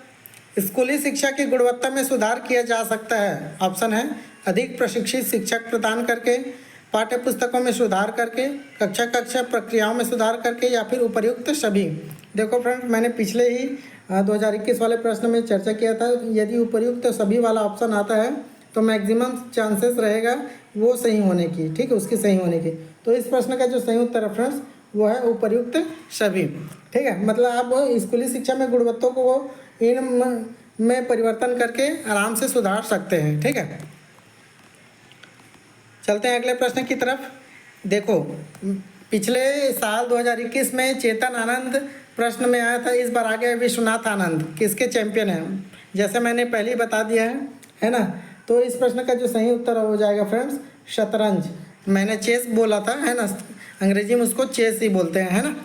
स्कूली शिक्षा की गुणवत्ता में सुधार किया जा सकता है। ऑप्शन है अधिक प्रशिक्षित शिक्षक प्रदान करके, पाठ्य पुस्तकों में सुधार करके, कक्षा प्रक्रियाओं में सुधार करके या फिर उपर्युक्त सभी। देखो फ्रेंड्स, मैंने पिछले ही 2021 वाले प्रश्न में चर्चा किया था, यदि उपर्युक्त सभी वाला ऑप्शन आता है तो मैक्सिमम चांसेस रहेगा वो सही होने की। ठीक है, उसकी सही होने की। तो इस प्रश्न का जो सही उत्तर है फ्रेंड्स वो है उपर्युक्त सभी। ठीक है, मतलब आप स्कूली शिक्षा में गुणवत्ता को इन में परिवर्तन करके आराम से सुधार सकते हैं। ठीक है, चलते हैं अगले प्रश्न की तरफ। देखो पिछले साल 2021 में चेतन आनंद प्रश्न में आया था, इस बार आ गया विश्वनाथ आनंद। किसके चैंपियन हैं? जैसे मैंने पहले ही बता दिया है ना। तो इस प्रश्न का जो सही उत्तर हो जाएगा फ्रेंड्स शतरंज। मैंने चेस बोला था, है ना, अंग्रेजी में उसको चेस ही बोलते हैं, है ना।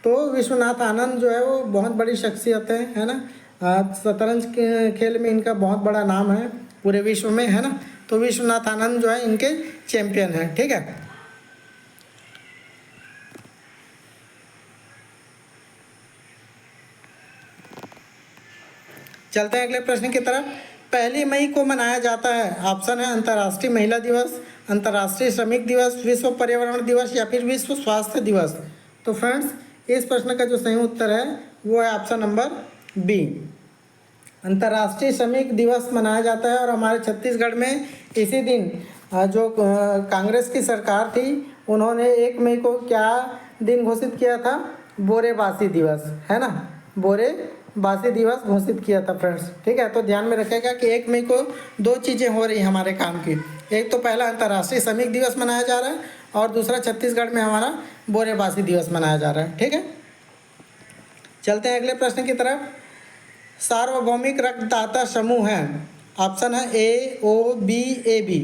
तो विश्वनाथ आनंद जो है वो बहुत बड़ी शख्सियत है ना। शतरंज के खेल में इनका बहुत बड़ा नाम है पूरे विश्व में, है ना। तो विश्वनाथ आनंद जो है इनके चैंपियन है। ठीक है, चलते हैं अगले प्रश्न की तरफ। 1 मई को मनाया जाता है। ऑप्शन है अंतर्राष्ट्रीय महिला दिवस, अंतर्राष्ट्रीय श्रमिक दिवस, विश्व पर्यावरण दिवस या फिर विश्व स्वास्थ्य दिवस। तो फ्रेंड्स इस प्रश्न का जो सही उत्तर है वो है ऑप्शन नंबर बी। अंतर्राष्ट्रीय श्रमिक दिवस मनाया जाता है और हमारे छत्तीसगढ़ में इसी दिन जो कांग्रेस की सरकार थी उन्होंने 1 मई को क्या दिन घोषित किया था? बोरेबासी दिवस, है ना। बोरेबासी दिवस घोषित किया था फ्रेंड्स। ठीक है, तो ध्यान में रखेगा कि 1 मई को 2 चीज़ें हो रही हैं हमारे काम की। एक तो पहला अंतर्राष्ट्रीय श्रमिक दिवस मनाया जा रहा है और दूसरा छत्तीसगढ़ में हमारा बोरेबासी दिवस मनाया जा रहा है। ठीक है, चलते हैं अगले प्रश्न की तरफ। सार्वभौमिक रक्तदाता समूह है। ऑप्शन है ए, ओ, बी, ए, बी।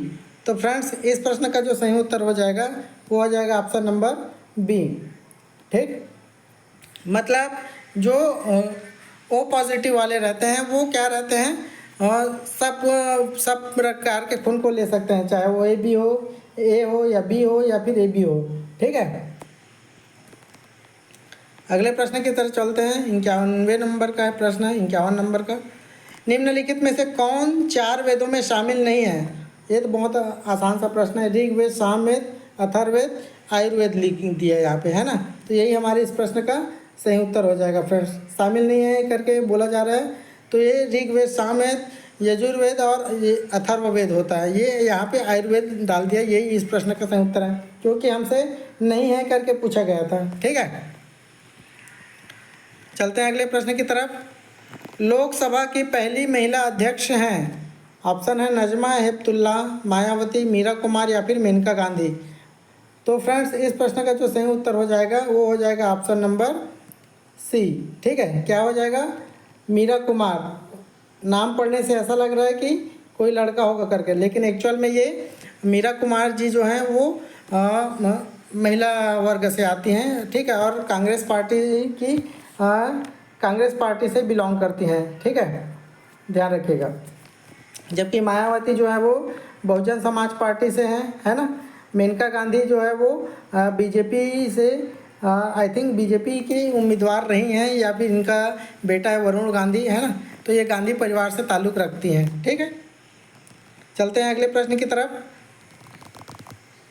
तो फ्रेंड्स इस प्रश्न का जो सही उत्तर हो जाएगा वो हो जाएगा ऑप्शन नंबर बी। ठीक, मतलब जो ओ पॉजिटिव वाले रहते हैं वो क्या रहते हैं, सब प्रकार के खून को ले सकते हैं, चाहे वो ए बी हो, ए हो या बी हो या फिर ए बी हो। ठीक है, अगले प्रश्न की तरफ चलते हैं। 51वें नंबर का है प्रश्न है, 51 नंबर का। निम्नलिखित में से कौन 4 वेदों में शामिल नहीं है? ये तो बहुत आसान सा प्रश्न है। ऋग्वेद, सामवेद, अथर्ववेद, आयुर्वेद लिख दिया है यहाँ पे, है ना। तो यही हमारे इस प्रश्न का सही उत्तर हो जाएगा फ्रेंड्स। शामिल नहीं है करके बोला जा रहा है, तो ये ऋग्वेद, सामवेद, यजुर्वेद और ये अथर्ववेद होता है। ये यहाँ पे आयुर्वेद डाल दिया, यही इस प्रश्न का सही उत्तर है, क्योंकि हमसे नहीं है करके पूछा गया था। ठीक है, चलते हैं अगले प्रश्न की तरफ। लोकसभा की पहली महिला अध्यक्ष हैं। ऑप्शन है नजमा हेपतुल्ला, मायावती, मीरा कुमार या फिर मेनका गांधी। तो फ्रेंड्स इस प्रश्न का जो सही उत्तर हो जाएगा वो हो जाएगा ऑप्शन नंबर सी। ठीक है, क्या हो जाएगा? मीरा कुमार। नाम पढ़ने से ऐसा लग रहा है कि कोई लड़का होगा करके, लेकिन एक्चुअल में ये मीरा कुमार जी जो हैं वो महिला वर्ग से आती हैं। ठीक है, और कांग्रेस पार्टी से बिलोंग करती हैं। ठीक है, ध्यान रखिएगा। जबकि मायावती जो है वो बहुजन समाज पार्टी से हैं, है ना। मेनका गांधी जो है वो बीजेपी से आई थिंक बीजेपी की उम्मीदवार रही हैं, या फिर इनका बेटा है वरुण गांधी, है ना। तो ये गांधी परिवार से ताल्लुक़ रखती हैं, ठीक है। चलते हैं अगले प्रश्न की तरफ।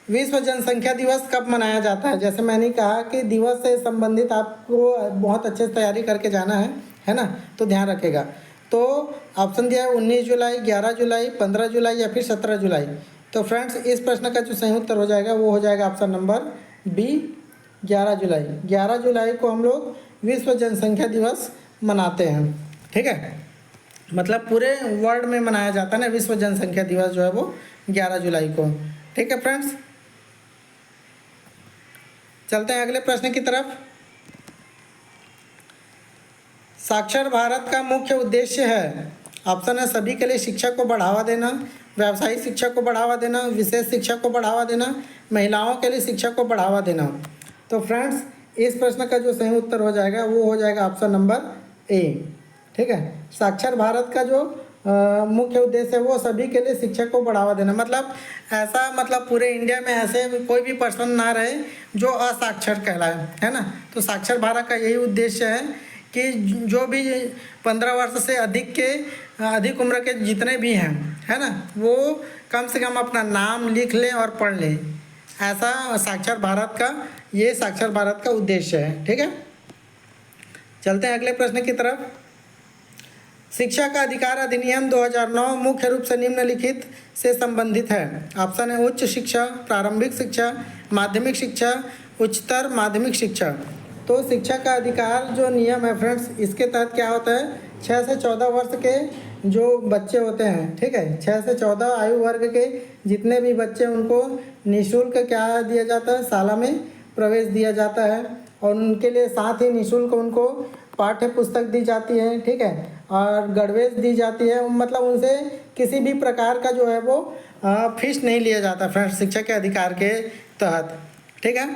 विश्व जनसंख्या दिवस कब मनाया जाता है? जैसे मैंने कहा कि दिवस से संबंधित आपको बहुत अच्छे से तैयारी करके जाना है ना, तो ध्यान रखेगा। तो ऑप्शन दिया है 19 जुलाई, 11 जुलाई, 15 जुलाई या फिर 17 जुलाई। तो फ्रेंड्स इस प्रश्न का जो सही उत्तर हो जाएगा वो हो जाएगा ऑप्शन नंबर बी, 11 जुलाई। 11 जुलाई को हम लोग विश्व जनसंख्या दिवस मनाते हैं, ठीक है। मतलब पूरे वर्ल्ड में मनाया जाता है ना विश्व जनसंख्या दिवस जो है वो 11 जुलाई को, ठीक है फ्रेंड्स। चलते हैं अगले प्रश्न की तरफ। साक्षर भारत का मुख्य उद्देश्य है, ऑप्शन है सभी के लिए शिक्षा को बढ़ावा देना, व्यावसायिक शिक्षा को बढ़ावा देना, विशेष शिक्षा को बढ़ावा देना, महिलाओं के लिए शिक्षा को बढ़ावा देना। तो फ्रेंड्स इस प्रश्न का जो सही उत्तर हो जाएगा वो हो जाएगा ऑप्शन नंबर ए, ठीक है। साक्षर भारत का जो मुख्य उद्देश्य है वो सभी के लिए शिक्षा को बढ़ावा देना। मतलब ऐसा, मतलब पूरे इंडिया में ऐसे कोई भी पर्सन ना रहे जो असाक्षर कहलाए, है ना। तो साक्षर भारत का यही उद्देश्य है कि जो भी 15 वर्ष से अधिक उम्र के जितने भी हैं, है ना, वो कम से कम अपना नाम लिख लें और पढ़ लें। ऐसा साक्षर भारत का उद्देश्य है, ठीक है। चलते हैं अगले प्रश्न की तरफ। शिक्षा का अधिकार अधिनियम 2009 मुख्य रूप से निम्नलिखित से संबंधित है। ऑप्शन है उच्च शिक्षा, प्रारंभिक शिक्षा, माध्यमिक शिक्षा, उच्चतर माध्यमिक शिक्षा। तो शिक्षा का अधिकार जो नियम है फ्रेंड्स, इसके तहत क्या होता है, 6 से 14 वर्ष के जो बच्चे होते हैं, ठीक है, 6 से 14 आयु वर्ग के जितने भी बच्चे, उनको निःशुल्क क्या दिया जाता है, शाला में प्रवेश दिया जाता है। और उनके लिए साथ ही निःशुल्क उनको पाठ्य पुस्तक दी जाती है, ठीक है, और गणवेश दी जाती है। मतलब उनसे किसी भी प्रकार का जो है वो फीस नहीं लिया जाता फ्रेंड्स, शिक्षा के अधिकार के तहत, ठीक है।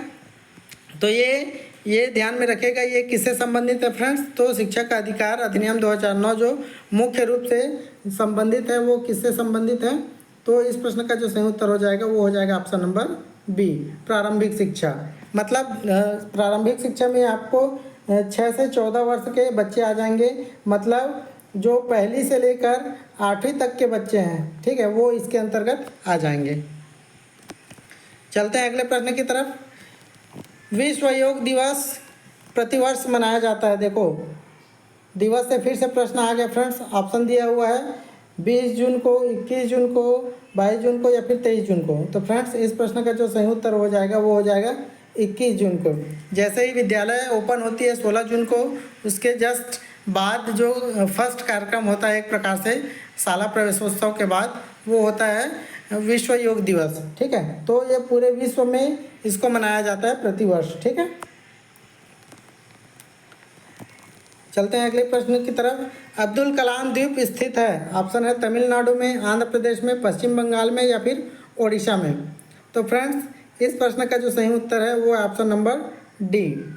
तो ये ध्यान में रखेगा, ये किससे संबंधित है फ्रेंड्स, तो शिक्षा का अधिकार अधिनियम 2009 जो मुख्य रूप से संबंधित है वो किससे संबंधित है। तो इस प्रश्न का जो सही उत्तर हो जाएगा वो हो जाएगा ऑप्शन नंबर बी, प्रारंभिक शिक्षा। मतलब प्रारंभिक शिक्षा में आपको 6 से 14 वर्ष के बच्चे आ जाएंगे, मतलब जो पहली से लेकर 8वीं तक के बच्चे हैं, ठीक है, वो इसके अंतर्गत आ जाएंगे। चलते हैं अगले प्रश्न की तरफ। विश्व योग दिवस प्रतिवर्ष मनाया जाता है। देखो दिवस से फिर से प्रश्न आ गया फ्रेंड्स। ऑप्शन दिया हुआ है 20 जून को, 21 जून को, 22 जून को या फिर 23 जून को। तो फ्रेंड्स इस प्रश्न का जो सही उत्तर हो जाएगा वो हो जाएगा 21 जून को। जैसे ही विद्यालय ओपन होती है 16 जून को, उसके जस्ट बाद जो फर्स्ट कार्यक्रम होता है एक प्रकार से शाला प्रवेशोत्सव के बाद, वो होता है विश्व योग दिवस, ठीक है। तो ये पूरे विश्व में इसको मनाया जाता है प्रतिवर्ष, ठीक है। चलते हैं अगले प्रश्न की तरफ। अब्दुल कलाम द्वीप स्थित है। ऑप्शन है तमिलनाडु में, आंध्र प्रदेश में, पश्चिम बंगाल में या फिर ओडिशा में। तो फ्रेंड्स इस प्रश्न का जो सही उत्तर है वो है ऑप्शन नंबर डी,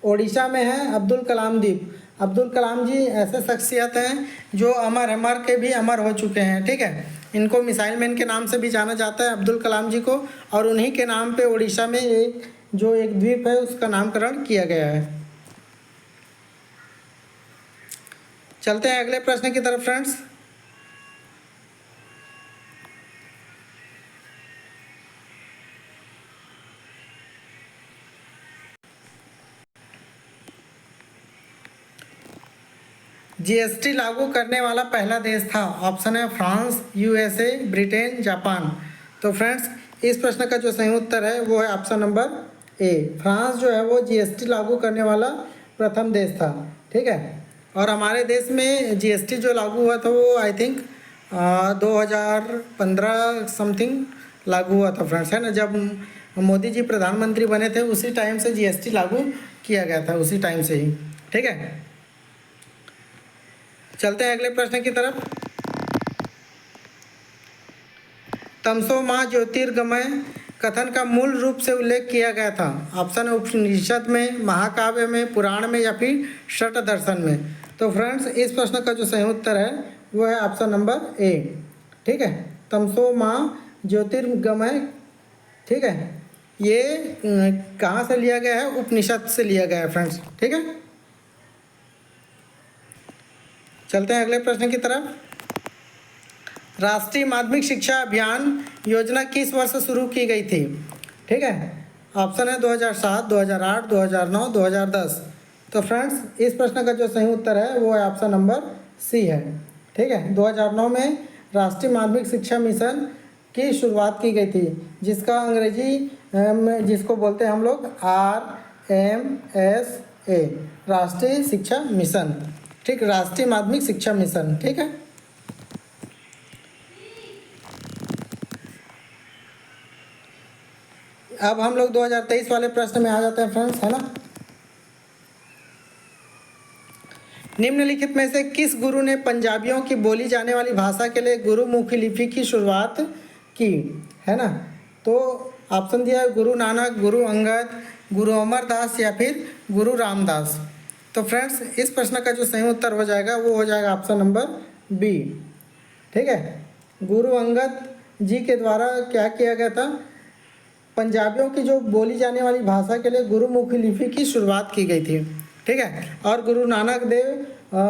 ओडिशा में है अब्दुल कलाम द्वीप। अब्दुल कलाम जी ऐसे शख्सियत हैं जो अमर है, मर के भी अमर हो चुके हैं, ठीक है। इनको मिसाइल मैन के नाम से भी जाना जाता है अब्दुल कलाम जी को, और उन्हीं के नाम पे ओडिशा में एक द्वीप है उसका नामकरण किया गया है। चलते हैं अगले प्रश्न की तरफ फ्रेंड्स। जीएसटी लागू करने वाला पहला देश था। ऑप्शन है फ्रांस, यूएसए, ब्रिटेन, जापान। तो फ्रेंड्स इस प्रश्न का जो सही उत्तर है वो है ऑप्शन नंबर ए, फ्रांस जो है वो जीएसटी लागू करने वाला प्रथम देश था, ठीक है। और हमारे देश में जीएसटी जो लागू हुआ था वो आई थिंक 2015 समथिंग लागू हुआ था फ्रेंड्स, है ना। जब मोदी जी प्रधानमंत्री बने थे उसी टाइम से जीएसटी लागू किया गया था, उसी टाइम से ही, ठीक है। चलते हैं अगले प्रश्न की तरफ। तमसो माह ज्योतिर्गमय कथन का मूल रूप से उल्लेख किया गया था। ऑप्शन है उपनिषद में, महाकाव्य में, पुराण में या फिर षट दर्शन में। तो फ्रेंड्स इस प्रश्न का जो सही उत्तर है वो है ऑप्शन नंबर ए। ठीक है, तमसो माँ ज्योतिर्गमय। ठीक है, ये कहाँ से लिया गया है? उपनिषद से लिया गया है फ्रेंड्स। ठीक है, चलते हैं अगले प्रश्न की तरफ। राष्ट्रीय माध्यमिक शिक्षा अभियान योजना किस वर्ष शुरू की गई थी? ठीक है, ऑप्शन है 2007, 2008, 2009, 2010। तो फ्रेंड्स इस प्रश्न का जो सही उत्तर है वो है ऑप्शन नंबर सी है। ठीक है, 2009 में राष्ट्रीय माध्यमिक शिक्षा मिशन की शुरुआत की गई थी, जिसका अंग्रेजी में जिसको बोलते हैं हम लोग RMSA, राष्ट्रीय शिक्षा मिशन। ठीक, राष्ट्रीय माध्यमिक शिक्षा मिशन। ठीक है, अब हम लोग 2023 वाले प्रश्न में आ जाते हैं फ्रेंड्स, है ना। निम्नलिखित में से किस गुरु ने पंजाबियों की बोली जाने वाली भाषा के लिए गुरुमुखी लिपि की शुरुआत की? है ना, तो ऑप्शन दिया है गुरु नानक, गुरु अंगद, गुरु अमरदास या फिर गुरु रामदास। तो फ्रेंड्स इस प्रश्न का जो सही उत्तर हो जाएगा वो हो जाएगा ऑप्शन नंबर बी। ठीक है, गुरु अंगद जी के द्वारा क्या किया गया था? पंजाबियों की जो बोली जाने वाली भाषा के लिए गुरुमुखी लिपि की शुरुआत की गई थी। ठीक है, और गुरु नानक देव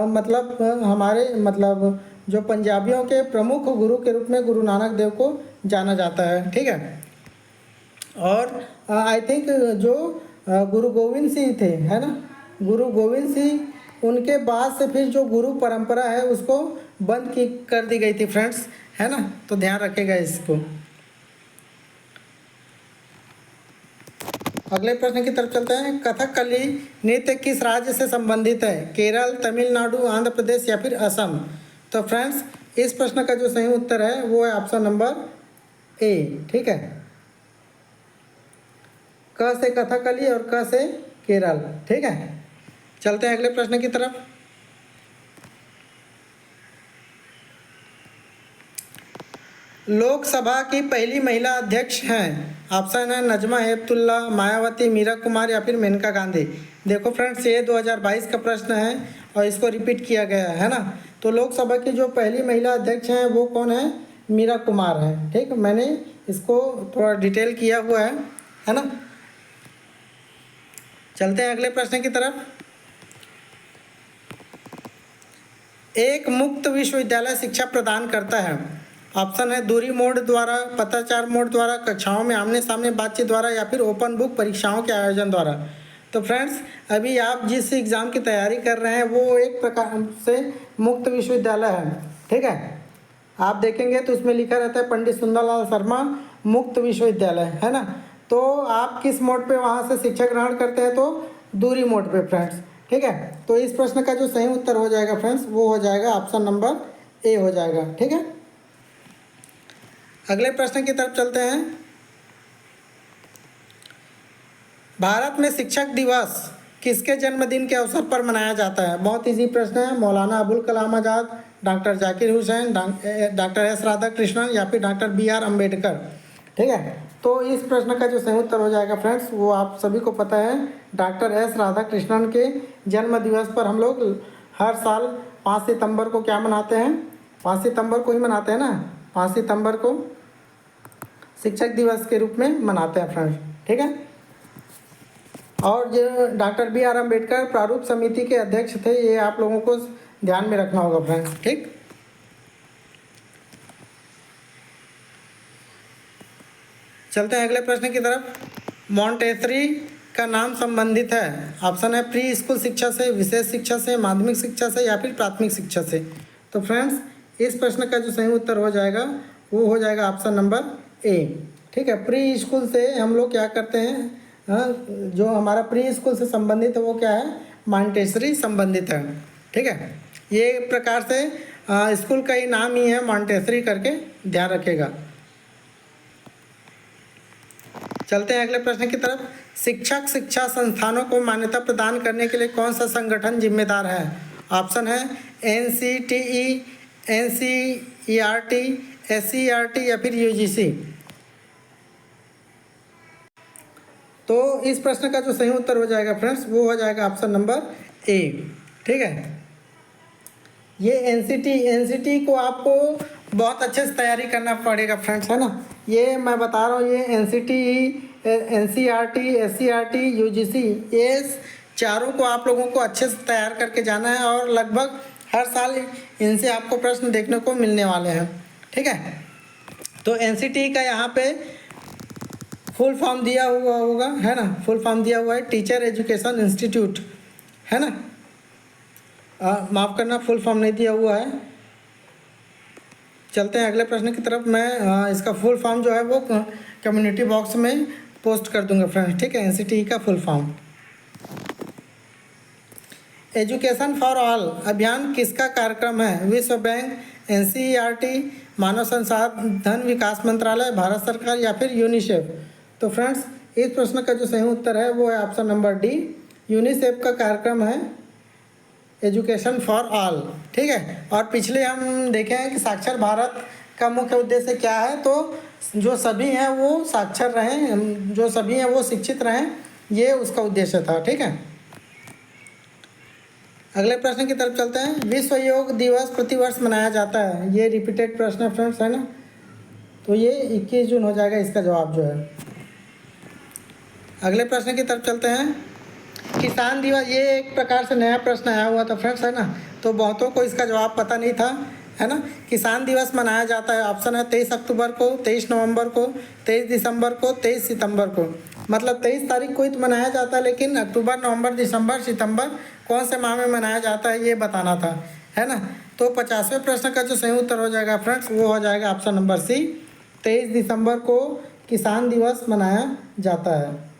मतलब हमारे मतलब जो पंजाबियों के प्रमुख गुरु के रूप में गुरु नानक देव को जाना जाता है। ठीक है, और आई थिंक जो गुरु गोविंद सिंह थे, है ना, गुरु गोविंद सिंह उनके बाद से फिर जो गुरु परंपरा है उसको बंद की कर दी गई थी फ्रेंड्स, है ना, तो ध्यान रखेगा इसको। अगले प्रश्न की तरफ चलते हैं। कथकली नृत्य किस राज्य से संबंधित है? केरल, तमिलनाडु, आंध्र प्रदेश या फिर असम? तो फ्रेंड्स इस प्रश्न का जो सही उत्तर है वो है ऑप्शन नंबर ए। ठीक है, क से कथकली और क से केरल। ठीक है, चलते हैं अगले प्रश्न की तरफ। लोकसभा की पहली महिला अध्यक्ष हैं? ऑप्शन है नजमा हेपतुल्ला, मायावती, मीरा कुमार या फिर मेनका गांधी। देखो फ्रेंड्स ये 2022 का प्रश्न है और इसको रिपीट किया गया है ना। तो लोकसभा की जो पहली महिला अध्यक्ष हैं वो कौन है? मीरा कुमार है। ठीक, मैंने इसको थोड़ा डिटेल किया हुआ है ना। चलते हैं अगले प्रश्न की तरफ। एक मुक्त विश्वविद्यालय शिक्षा प्रदान करता है? ऑप्शन है दूरी मोड द्वारा, पत्राचार मोड द्वारा, कक्षाओं में आमने सामने बातचीत द्वारा या फिर ओपन बुक परीक्षाओं के आयोजन द्वारा। तो फ्रेंड्स अभी आप जिस एग्ज़ाम की तैयारी कर रहे हैं वो एक प्रकार से मुक्त विश्वविद्यालय है। ठीक है, आप देखेंगे तो उसमें लिखा रहता है पंडित सुंदरलाल शर्मा मुक्त विश्वविद्यालय, है ना। तो आप किस मोड पे वहाँ से शिक्षा ग्रहण करते हैं? तो दूरी मोड पे फ्रेंड्स। ठीक है, तो इस प्रश्न का जो सही उत्तर हो जाएगा फ्रेंड्स वो हो जाएगा ऑप्शन नंबर ए हो जाएगा। ठीक है, अगले प्रश्न की तरफ चलते हैं। भारत में शिक्षक दिवस किसके जन्मदिन के अवसर पर मनाया जाता है? बहुत इजी प्रश्न है। Maulana Abul Kalam Azad, doctor Zakir Hussain, doctor S Radhakrishnan या फिर डॉक्टर BR अम्बेडकर। ठीक है, तो इस प्रश्न का जो सही उत्तर हो जाएगा फ्रेंड्स वो आप सभी को पता है, डॉक्टर एस राधाकृष्णन के जन्म दिवस पर हम लोग हर साल 5 सितंबर को क्या मनाते हैं? 5 सितंबर को ही मनाते हैं ना। 5 सितंबर को शिक्षक दिवस के रूप में मनाते हैं फ्रेंड्स। ठीक है, और जो डॉक्टर BR अम्बेडकर प्रारूप समिति के अध्यक्ष थे, ये आप लोगों को ध्यान में रखना होगा फ्रेंड्स। ठीक, चलते हैं अगले प्रश्न की तरफ। मॉन्टेसरी का नाम संबंधित है? ऑप्शन है प्री स्कूल शिक्षा से, विशेष शिक्षा से, माध्यमिक शिक्षा से या फिर प्राथमिक शिक्षा से। तो फ्रेंड्स इस प्रश्न का जो सही उत्तर हो जाएगा वो हो जाएगा ऑप्शन नंबर ए। ठीक है, प्री स्कूल से हम लोग क्या करते हैं, जो हमारा प्री स्कूल से संबंधित है वो क्या है? मॉन्टेसरी संबंधित है। ठीक है, ये एक प्रकार से स्कूल का ही नाम ही है मॉन्टेसरी करके ध्यान रखेगा। चलते हैं अगले प्रश्न की तरफ। शिक्षक शिक्षा संस्थानों को मान्यता प्रदान करने के लिए कौन सा संगठन जिम्मेदार है? ऑप्शन है NCTE, NCERT, SCERT या फिर UGC। तो इस प्रश्न का जो सही उत्तर हो जाएगा फ्रेंड्स वो हो जाएगा ऑप्शन नंबर ए। ठीक है, ये एनसीटी को आपको बहुत अच्छे से तैयारी करना पड़ेगा फ्रेंड्स, है ना। ये मैं बता रहा हूँ, ये एनसीटी, एनसीईआरटी, एससीईआरटी, यूजीसी, ये चारों को आप लोगों को अच्छे से तैयार करके जाना है और लगभग हर साल इनसे आपको प्रश्न देखने को मिलने वाले हैं, ठीक है। तो एनसीटी का यहाँ पे फुल फॉर्म दिया हुआ होगा, है ना, फुल फॉर्म दिया हुआ है टीचर एजुकेशन इंस्टीट्यूट, है ना। माफ़ करना, फुल फॉर्म नहीं दिया हुआ है। चलते हैं अगले प्रश्न की तरफ। मैं इसका फुल फॉर्म जो है वो कम्युनिटी बॉक्स में पोस्ट कर दूंगा फ्रेंड्स, ठीक है। एनसीटी का full form. Education for all अभियान किसका कार्यक्रम है? विश्व बैंक, एनसीईआरटी, मानव संसाधन विकास मंत्रालय, भारत सरकार या फिर यूनिसेफ। तो फ्रेंड्स इस प्रश्न का जो सही उत्तर है वो है ऑप्शन नंबर डी, यूनिसेफ का कार्यक्रम है एजुकेशन फॉर ऑल, ठीक है। और पिछले हम देखे हैं कि साक्षर भारत का मुख्य उद्देश्य क्या है, तो जो सभी हैं वो साक्षर रहें, जो सभी हैं वो शिक्षित रहें, ये उसका उद्देश्य था, ठीक है। अगले प्रश्न की तरफ चलते हैं। विश्व योग दिवस प्रतिवर्ष मनाया जाता है, ये रिपीटेड प्रश्न है फ्रेंड्स, है ना। तो ये 21 जून हो जाएगा इसका जवाब जो है। अगले प्रश्न की तरफ चलते हैं। किसान दिवस, ये एक प्रकार से नया प्रश्न आया हुआ था फ्रेंड्स, है ना। तो बहुतों को इसका जवाब पता नहीं था, है ना। किसान दिवस मनाया जाता है, ऑप्शन है 23 अक्टूबर को, 23 नवंबर को, 23 दिसंबर को, 23 सितंबर को। मतलब 23 तारीख को ही तो मनाया जाता है, लेकिन अक्टूबर, नवंबर, दिसंबर, सितंबर कौन से माह में मनाया जाता है ये बताना था, है ना। तो 50वें प्रश्न का जो सही उत्तर हो जाएगा फ्रेंड्स वो हो जाएगा ऑप्शन नंबर सी, 23 दिसंबर को किसान दिवस मनाया जाता है।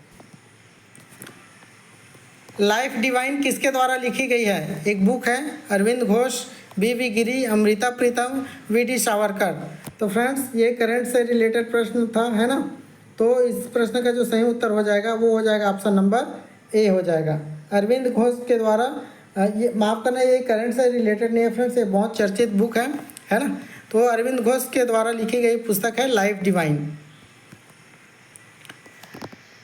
लाइफ डिवाइन किसके द्वारा लिखी गई है? एक बुक है, अरविंद घोष, बी गिरी, अमृता प्रीतम, वी सावरकर। तो फ्रेंड्स ये करंट से रिलेटेड प्रश्न था, है ना। तो इस प्रश्न का जो सही उत्तर हो जाएगा वो हो जाएगा ऑप्शन नंबर ए हो जाएगा, अरविंद घोष के द्वारा। ये माफ़ करना, ये करंट से रिलेटेड नहीं है फ्रेंड्स, ये बहुत चर्चित बुक है ना। तो अरविंद घोष के द्वारा लिखी गई पुस्तक है लाइफ डिवाइन।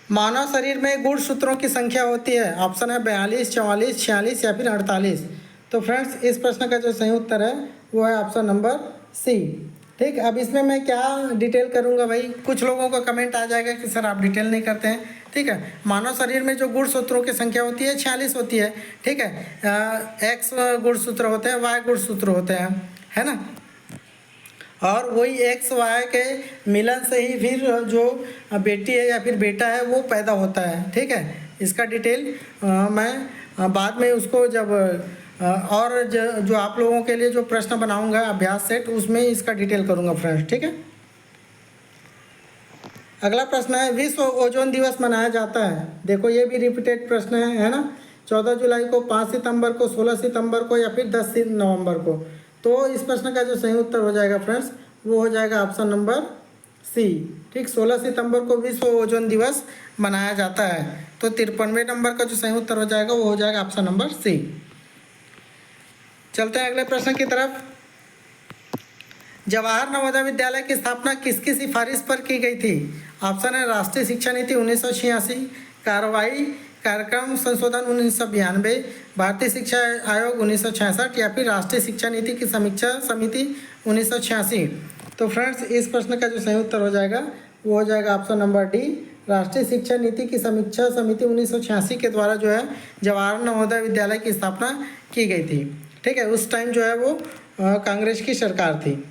मानव शरीर में गुणसूत्रों की संख्या होती है, ऑप्शन है 42, 44, 46 या फिर 48। तो फ्रेंड्स इस प्रश्न का जो सही उत्तर है वो है ऑप्शन नंबर सी, ठीक। अब इसमें मैं क्या डिटेल करूंगा भाई, कुछ लोगों का कमेंट आ जाएगा कि सर आप डिटेल नहीं करते हैं, ठीक है। मानव शरीर में जो गुणसूत्रों की संख्या होती है 46 होती है, ठीक है। एक्स गुणसूत्र होते हैं, वाई गुणसूत्र होते हैं, है ना। और वही एक्स वाई के मिलन से ही फिर जो बेटी है या फिर बेटा है वो पैदा होता है, ठीक है। इसका डिटेल मैं बाद में उसको जब और जो आप लोगों के लिए जो प्रश्न बनाऊंगा अभ्यास सेट उसमें इसका डिटेल करूंगा फ्रेंड्स, ठीक है। अगला प्रश्न है, विश्व ओजोन दिवस मनाया जाता है। देखो ये भी रिपीटेड प्रश्न है ना। 14 जुलाई को, 5 सितंबर को, 16 सितंबर को या फिर 10 नवंबर को। तो इस प्रश्न का जो सही उत्तर हो जाएगा फ्रेंड्स वो हो जाएगा ऑप्शन नंबर सी, ठीक। 16 सितंबर को विश्व ओजोन दिवस मनाया जाता है। तो 53वें नंबर का जो सही उत्तर हो जाएगा वो हो जाएगा ऑप्शन नंबर सी। चलते हैं अगले प्रश्न की तरफ। जवाहर नवोदय विद्यालय की स्थापना किसकी सिफारिश पर की गई थी? ऑप्शन है राष्ट्रीय शिक्षा नीति 1986, कार्रवाई कार्यक्रम संशोधन 1992, भारतीय शिक्षा आयोग 1966 या फिर राष्ट्रीय शिक्षा नीति की समीक्षा समिति 1986। तो फ्रेंड्स इस प्रश्न का जो सही उत्तर हो जाएगा वो हो जाएगा ऑप्शन नंबर डी, राष्ट्रीय शिक्षा नीति की समीक्षा समिति 1986 के द्वारा जो है जवाहर नवोदय विद्यालय की स्थापना की गई थी, ठीक है। उस टाइम जो है वो कांग्रेस की सरकार थी।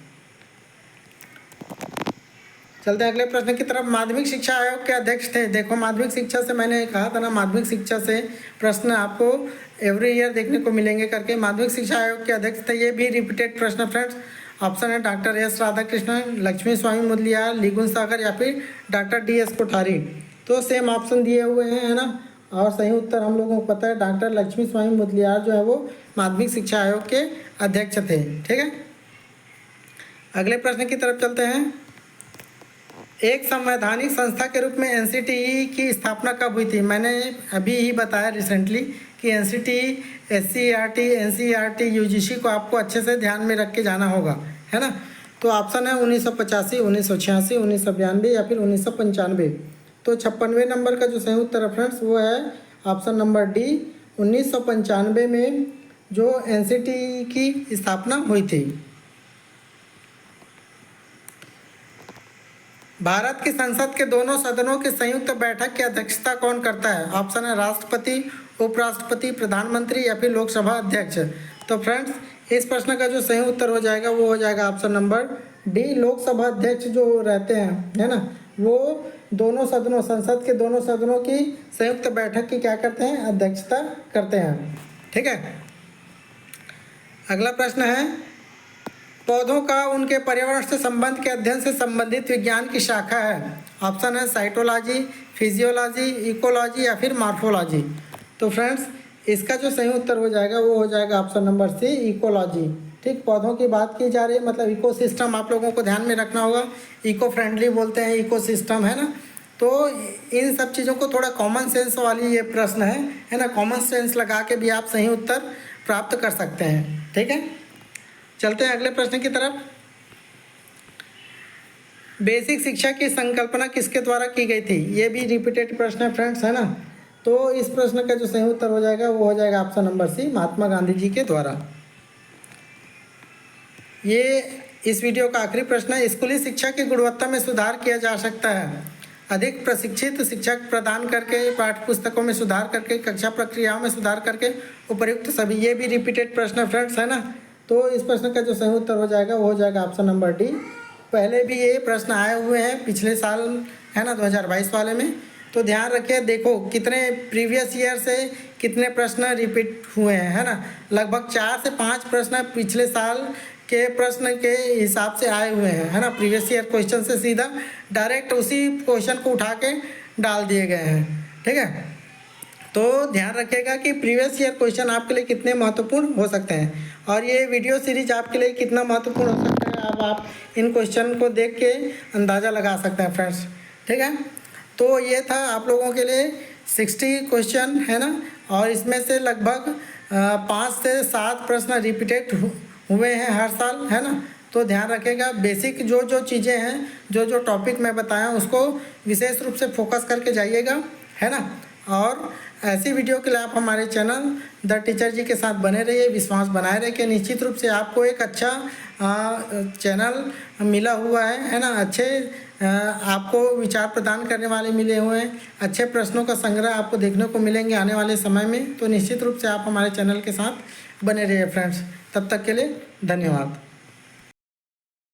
चलते हैं अगले प्रश्न की तरफ। माध्यमिक शिक्षा आयोग के अध्यक्ष थे। देखो माध्यमिक शिक्षा से मैंने कहा था ना, माध्यमिक शिक्षा से प्रश्न आपको एवरी ईयर देखने को मिलेंगे करके। माध्यमिक शिक्षा आयोग के अध्यक्ष थे, ये भी रिपीटेड प्रश्न फ्रेंड्स। ऑप्शन है डॉक्टर एस राधाकृष्णन, लक्ष्मी स्वामी मुदलियार, लिगुन सागर या फिर डॉक्टर डी एस कोठारी। तो सेम ऑप्शन दिए हुए हैं, है ना। और सही उत्तर हम लोगों को पता है, डॉक्टर लक्ष्मी स्वामी मुदलियार जो है वो माध्यमिक शिक्षा आयोग के अध्यक्ष थे, ठीक है। अगले प्रश्न की तरफ चलते हैं। एक संवैधानिक संस्था के रूप में एनसीटीई की स्थापना कब हुई थी? मैंने अभी ही बताया रिसेंटली कि एनसीटीई, एससीईआरटी, एनसीईआरटी, यूजीसी को आपको अच्छे से ध्यान में रख के जाना होगा, है ना। तो ऑप्शन है 1985, 1986, 1992 या फिर 1995। तो 56वें नंबर का जो सही उत्तर है फ्रेंड्स वो है ऑप्शन नंबर डी, 1995 में जो एनसीटी की स्थापना हुई थी। भारत की संसद के दोनों सदनों की संयुक्त बैठक की अध्यक्षता कौन करता है? ऑप्शन है राष्ट्रपति, उपराष्ट्रपति, प्रधानमंत्री या फिर लोकसभा अध्यक्ष। तो फ्रेंड्स, इस प्रश्न का जो सही उत्तर हो जाएगा वो हो जाएगा ऑप्शन नंबर डी, लोकसभा अध्यक्ष जो रहते हैं, है ना, वो दोनों सदनों, संसद के दोनों सदनों की संयुक्त बैठक की क्या करते हैं? अध्यक्षता करते हैं। ठीक है। अगला प्रश्न है, पौधों का उनके पर्यावरण से संबंध के अध्ययन से संबंधित विज्ञान की शाखा है। ऑप्शन है साइटोलॉजी, फिजियोलॉजी, इकोलॉजी या फिर मॉर्फोलॉजी। तो फ्रेंड्स, इसका जो सही उत्तर हो जाएगा वो हो जाएगा ऑप्शन नंबर सी, इकोलॉजी। ठीक, पौधों की बात की जा रही है, मतलब इकोसिस्टम आप लोगों को ध्यान में रखना होगा। इको फ्रेंडली बोलते हैं इकोसिस्टम, है ना। तो इन सब चीज़ों को थोड़ा कॉमन सेंस वाली ये प्रश्न है ना, कॉमन सेंस लगा के भी आप सही उत्तर प्राप्त कर सकते हैं। ठीक है, चलते हैं अगले प्रश्न की तरफ। बेसिक शिक्षा की संकल्पना किसके द्वारा की गई थी? ये भी रिपीटेड प्रश्न है फ्रेंड्स, है ना। तो इस प्रश्न का जो सही उत्तर हो जाएगा वो हो जाएगा option number C, Mahatma Gandhi ji के द्वारा। ये इस वीडियो का आखिरी प्रश्न है, स्कूली शिक्षा की गुणवत्ता में सुधार किया जा सकता है अधिक प्रशिक्षित शिक्षक प्रदान करके, पाठ्यपुस्तकों में सुधार करके, कक्षा प्रक्रियाओं में सुधार करके, उपर्युक्त सभी। ये भी रिपीटेड प्रश्न है फ्रेंड्स, है ना। तो इस प्रश्न का जो सही उत्तर हो जाएगा वो हो जाएगा ऑप्शन नंबर डी। पहले भी ये प्रश्न आए हुए हैं पिछले साल, है ना, 2022 वाले में। तो ध्यान रखिए, देखो कितने प्रीवियस ईयर से कितने प्रश्न रिपीट हुए हैं, है ना। लगभग 4 से 5 प्रश्न पिछले साल के प्रश्न के हिसाब से आए हुए हैं, है ना। प्रीवियस ईयर क्वेश्चन से सीधा डायरेक्ट उसी क्वेश्चन को उठा के डाल दिए गए हैं। ठीक है, तो ध्यान रखिएगा कि प्रीवियस ईयर क्वेश्चन आपके लिए कितने महत्वपूर्ण हो सकते हैं और ये वीडियो सीरीज आपके लिए कितना महत्वपूर्ण हो सकता है, अब आप इन क्वेश्चन को देख के अंदाज़ा लगा सकते हैं फ्रेंड्स। ठीक है, तो ये था आप लोगों के लिए 60 क्वेश्चन, है ना, और इसमें से लगभग 5 से 7 प्रश्न रिपीटेड हुए हैं हर साल, है ना। तो ध्यान रखिएगा, बेसिक जो जो चीज़ें हैं, जो जो टॉपिक मैं बताया उसको विशेष रूप से फोकस करके जाइएगा, है ना। और ऐसी वीडियो के लिए आप हमारे चैनल द टीचर जी के साथ बने रहिए, विश्वास बनाए रखिए। निश्चित रूप से आपको एक अच्छा चैनल मिला हुआ है ना। अच्छे आपको विचार प्रदान करने वाले मिले हुए हैं, अच्छे प्रश्नों का संग्रह आपको देखने को मिलेंगे आने वाले समय में। तो निश्चित रूप से आप हमारे चैनल के साथ बने रहिए फ्रेंड्स। तब तक के लिए धन्यवाद।